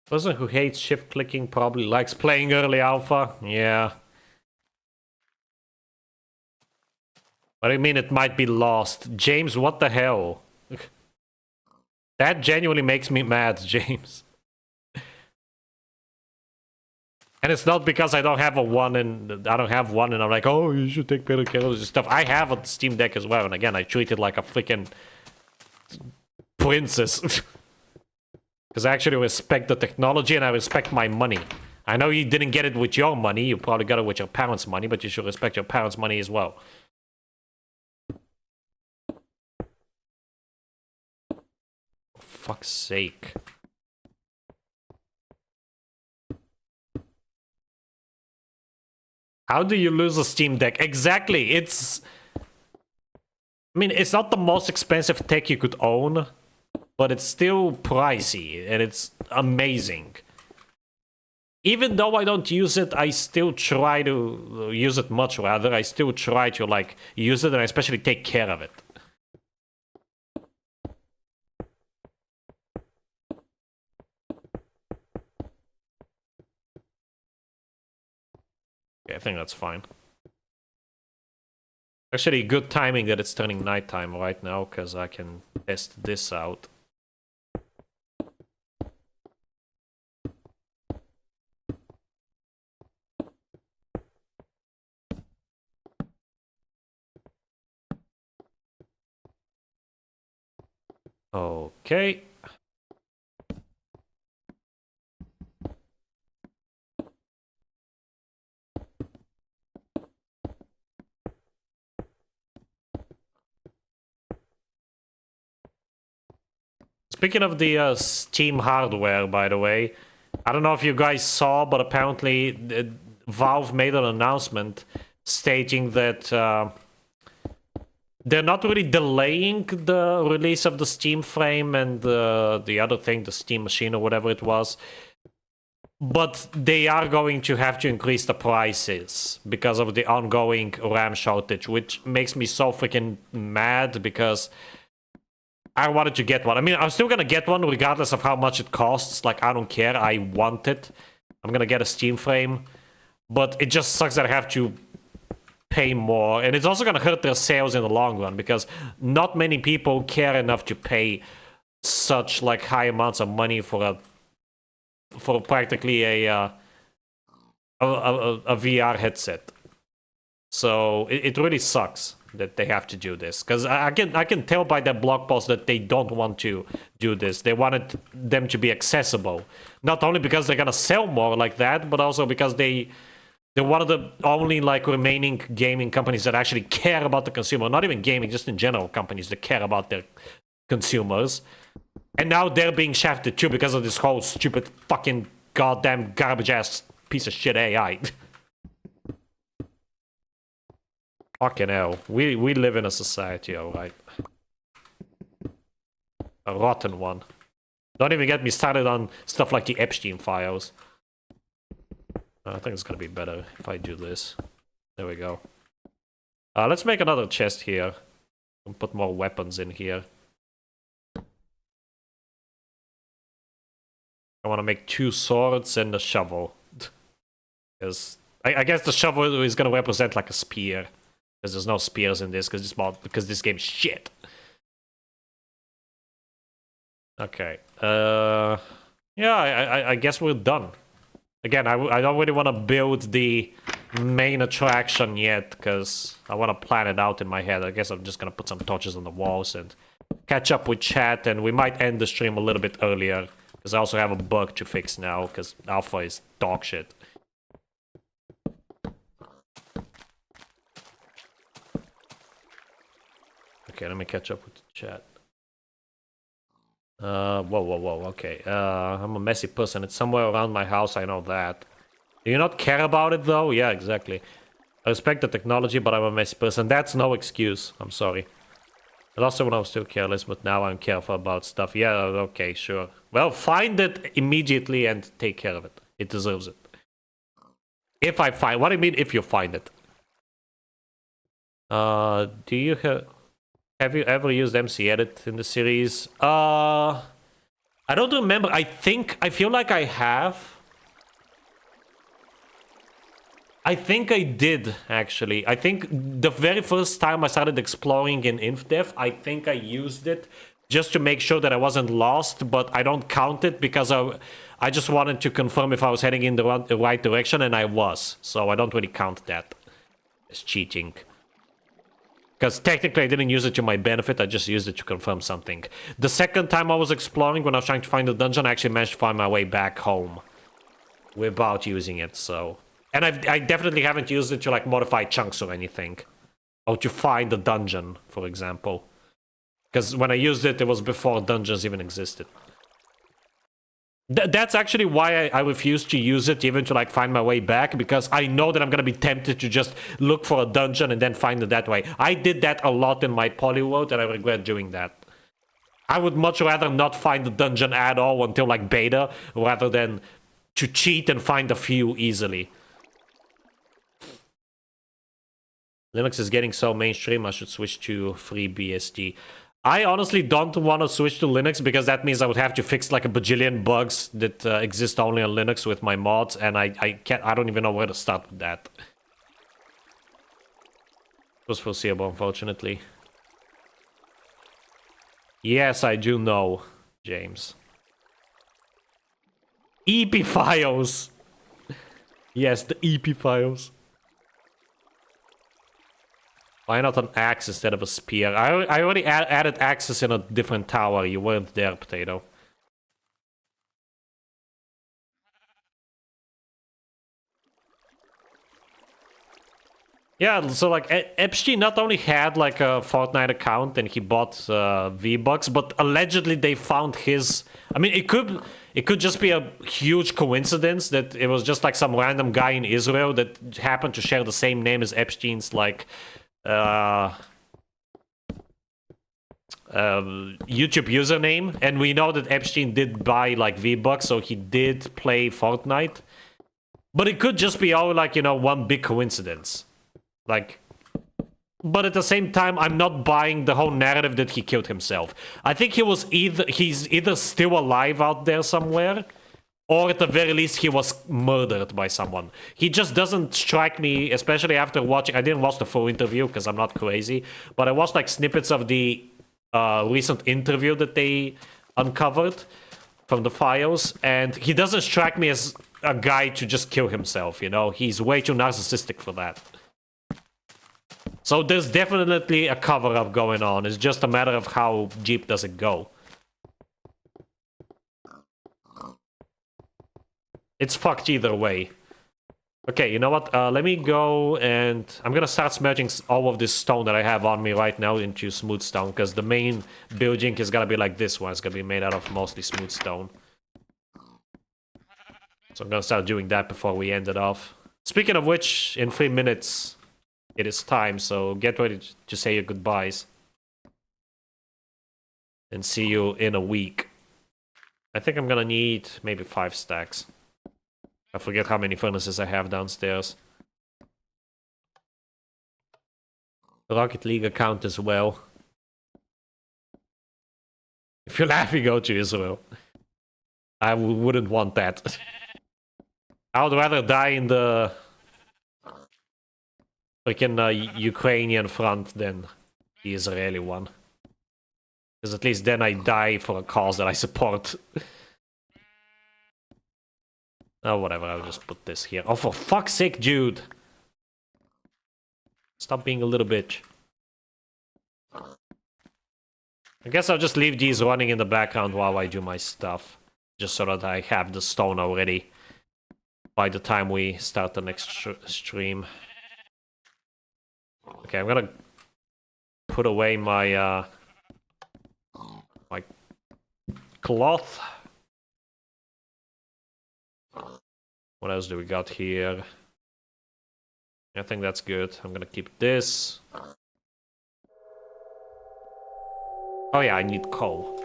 Person who hates shift clicking probably likes playing early alpha. Yeah. What do you mean it might be lost? James, what the hell? That genuinely makes me mad, James. And it's not because I don't have one and I'm like, oh, you should take better care of this stuff. I have a Steam Deck as well, and again, I treat it like a freaking princess. Because I actually respect the technology and I respect my money. I know you didn't get it with your money, you probably got it with your parents' money, but you should respect your parents' money as well. For fuck's sake. How do you lose a Steam Deck? Exactly, it's... I mean, it's not the most expensive tech you could own, but it's still pricey, and it's amazing. Even though I don't use it, I still try to use it much rather. I still try to, like, use it, and I especially take care of it. Okay, I think that's fine. Actually, good timing that it's turning nighttime right now, because I can test this out. Okay. Speaking of the Steam hardware, by the way, I don't know if you guys saw, but apparently Valve made an announcement stating that they're not really delaying the release of the Steam frame and the other thing, the Steam machine or whatever it was. But they are going to have to increase the prices because of the ongoing RAM shortage, which makes me so freaking mad because I wanted to get one. I mean, I'm still gonna get one regardless of how much it costs. Like, I don't care. I want it. I'm gonna get a Steam frame. But it just sucks that I have to pay more, and it's also gonna hurt their sales in the long run because not many people care enough to pay such like high amounts of money for practically a VR headset. So it really sucks. that they have to do this, because I can tell by their blog post that they don't want to do this. They wanted them to be accessible, not only because they're gonna sell more like that, but also because they're one of the only like remaining gaming companies that actually care about the consumer. Not even gaming, just in general, companies that care about their consumers. And now they're being shafted too because of this whole stupid fucking goddamn garbage ass piece of shit AI. Fucking hell. We live in a society, alright. A rotten one. Don't even get me started on stuff like the Epstein files. I think it's gonna be better if I do this. There we go. Let's make another chest here. And put more weapons in here. I want to make 2 swords and a shovel. Because I guess the shovel is gonna represent like a spear. Because there's no spears in this, because this game's shit. Okay. Yeah, I guess we're done. Again, I don't really want to build the main attraction yet, because I want to plan it out in my head. I guess I'm just gonna put some torches on the walls and catch up with chat, and we might end the stream a little bit earlier. Because I also have a bug to fix now, because alpha is dog shit. Okay, let me catch up with the chat. Whoa, okay. I'm a messy person. It's somewhere around my house, I know that. Do you not care about it, though? Yeah, exactly. I respect the technology, but I'm a messy person. That's no excuse. I'm sorry. I lost it when I was still careless, but now I'm careful about stuff. Yeah, okay, sure. Well, find it immediately and take care of it. It deserves it. If I find... What do you mean, if you find it? Do you have you ever used MC Edit in the series? I don't remember. I feel like I have. I think I did, actually. I think the very first time I started exploring in InfDev, I think I used it just to make sure that I wasn't lost, but I don't count it because I just wanted to confirm if I was heading in the right direction, and I was. So I don't really count that as cheating. Because technically I didn't use it to my benefit, I just used it to confirm something. The second time I was exploring, when I was trying to find the dungeon, I actually managed to find my way back home without using it, so... And I definitely haven't used it to like modify chunks or anything. Or to find a dungeon, for example. Because when I used it, it was before dungeons even existed. That's actually why I refuse to use it, even to like find my way back, because I know that I'm gonna be tempted to just look for a dungeon and then find it that way. I did that a lot in my polyworld, and I regret doing that. I would much rather not find the dungeon at all until like beta, rather than to cheat and find a few easily. Linux is getting so mainstream, I should switch to FreeBSD. I honestly don't want to switch to Linux because that means I would have to fix like a bajillion bugs that exist only on Linux with my mods, and I don't even know where to start with that. It was foreseeable, unfortunately. Yes, I do know, James. EP files! Yes, the EP files. Why not an axe instead of a spear? I already added axes in a different tower. You weren't there, Potato. Yeah, so like Epstein not only had like a Fortnite account and he bought V-Bucks, but allegedly they found his... I mean, it could just be a huge coincidence that it was just like some random guy in Israel that happened to share the same name as Epstein's like... YouTube username, and we know that Epstein did buy like V-Bucks, so he did play Fortnite. But it could just be all like, you know, one big coincidence. Like, but at the same time, I'm not buying the whole narrative that he killed himself. I think he's either still alive out there somewhere, or at the very least, he was murdered by someone. He just doesn't strike me, especially after watching... I didn't watch the full interview, because I'm not crazy. But I watched, like, snippets of the recent interview that they uncovered from the files. And he doesn't strike me as a guy to just kill himself, you know? He's way too narcissistic for that. So there's definitely a cover-up going on. It's just a matter of how deep does it go. It's fucked either way. Okay, you know what? Let me go and... I'm gonna start smudging all of this stone that I have on me right now into smooth stone, because the main building is gonna be like this one. It's gonna be made out of mostly smooth stone. So I'm gonna start doing that before we end it off. Speaking of which, in 3 minutes, it is time, so get ready to say your goodbyes. And see you in a week. I think I'm gonna need maybe 5 stacks. I forget how many furnaces I have downstairs. Rocket League account as well. If you're laughing, go to Israel. I wouldn't want that. I would rather die in the freaking Ukrainian front than the Israeli one. Because at least then I die for a cause that I support. Oh, whatever, I'll just put this here. Oh, for fuck's sake, dude! Stop being a little bitch. I guess I'll just leave these running in the background while I do my stuff. Just so that I have the stone already by the time we start the next stream. Okay, I'm gonna put away my my cloth. What else do we got here? I think that's good. I'm gonna keep this. Oh yeah, I need coal.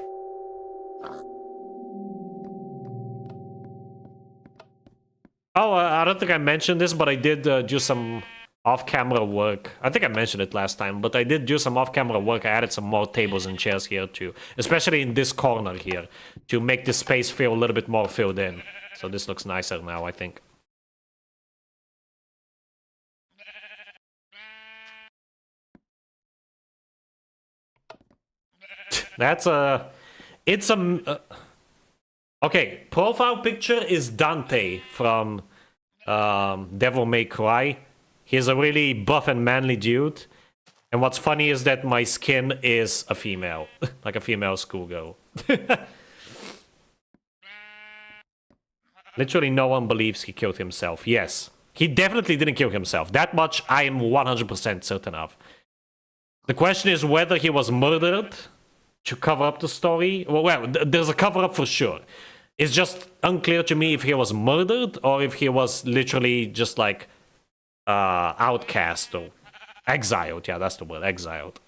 Oh, I don't think I mentioned this, but I did do some off-camera work. I think I mentioned it last time, but I did do some off-camera work. I added some more tables and chairs here too, especially in this corner here, to make this space feel a little bit more filled in. So this looks nicer now, I think. That's a... It's a... okay, profile picture is Dante from Devil May Cry. He's a really buff and manly dude. And what's funny is that my skin is a female. Like a female schoolgirl. Literally no one believes he killed himself. Yes, he definitely didn't kill himself. That much I am 100% certain of. The question is whether he was murdered to cover up the story. Well, there's a cover-up for sure. It's just unclear to me if he was murdered or if he was literally just like outcast or exiled. Yeah, that's the word, exiled.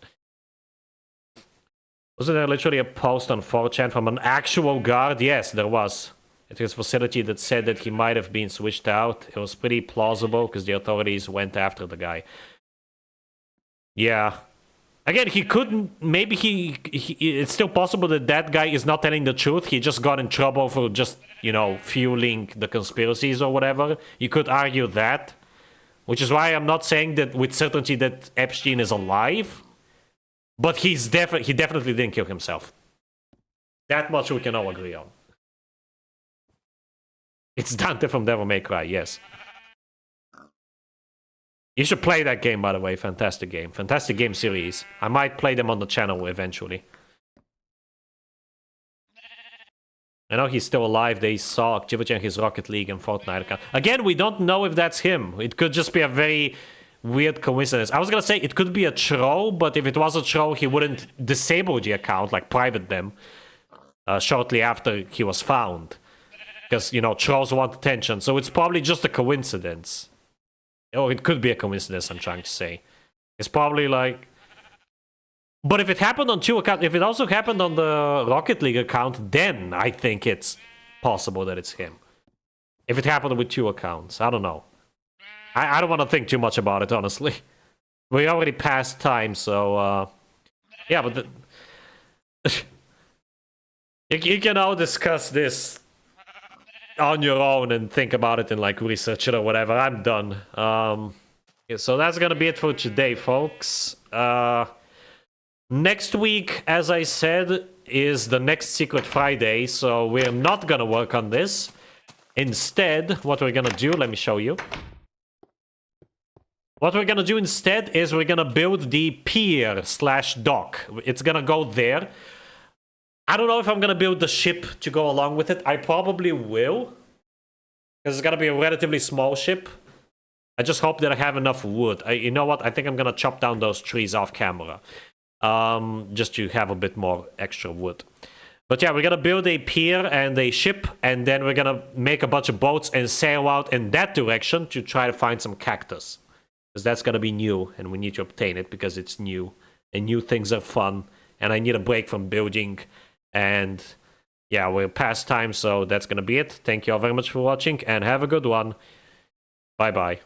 Wasn't there literally a post on 4chan from an actual guard? Yes, there was. At his facility that said that he might have been switched out. It was pretty plausible because the authorities went after the guy. Yeah. Again, he couldn't... Maybe he... It's still possible that that guy is not telling the truth. He just got in trouble for just, you know, fueling the conspiracies or whatever. You could argue that. Which is why I'm not saying that with certainty that Epstein is alive. But he definitely didn't kill himself. That much we can all agree on. It's Dante from Devil May Cry, yes. You should play that game, by the way. Fantastic game. Fantastic game series. I might play them on the channel eventually. I know he's still alive. They saw activity on his Rocket League and Fortnite account. Again, we don't know if that's him. It could just be a very weird coincidence. I was gonna say it could be a troll, but if it was a troll, he wouldn't disable the account, like private them, shortly after he was found. Because, you know, trolls want attention, so it's probably just a coincidence. Or it could be a coincidence, I'm trying to say. It's probably like... But if it happened on 2 accounts, if it also happened on the Rocket League account, then I think it's possible that it's him. If it happened with 2 accounts, I don't know. I don't want to think too much about it, honestly. We already passed time, so... yeah, but... you can all discuss this on your own and think about it and like research it or whatever. I'm done. Yeah, so that's gonna be it for today, folks. Next week, as I said, is the next Secret Friday, so we're not gonna work on this. Instead, what we're gonna do, let me show you. What we're gonna do instead is we're gonna build the pier / dock. It's gonna go there. I don't know if I'm gonna build the ship to go along with it. I probably will. Because it's gonna be a relatively small ship. I just hope that I have enough wood. You know what? I think I'm gonna chop down those trees off camera. Just to have a bit more extra wood. But yeah, we're gonna build a pier and a ship, and then we're gonna make a bunch of boats and sail out in that direction to try to find some cactus. Because that's gonna be new, and we need to obtain it because it's new. And new things are fun, and I need a break from building. And yeah, we're past time, so that's gonna be it. Thank you all very much for watching, and have a good one. Bye-bye.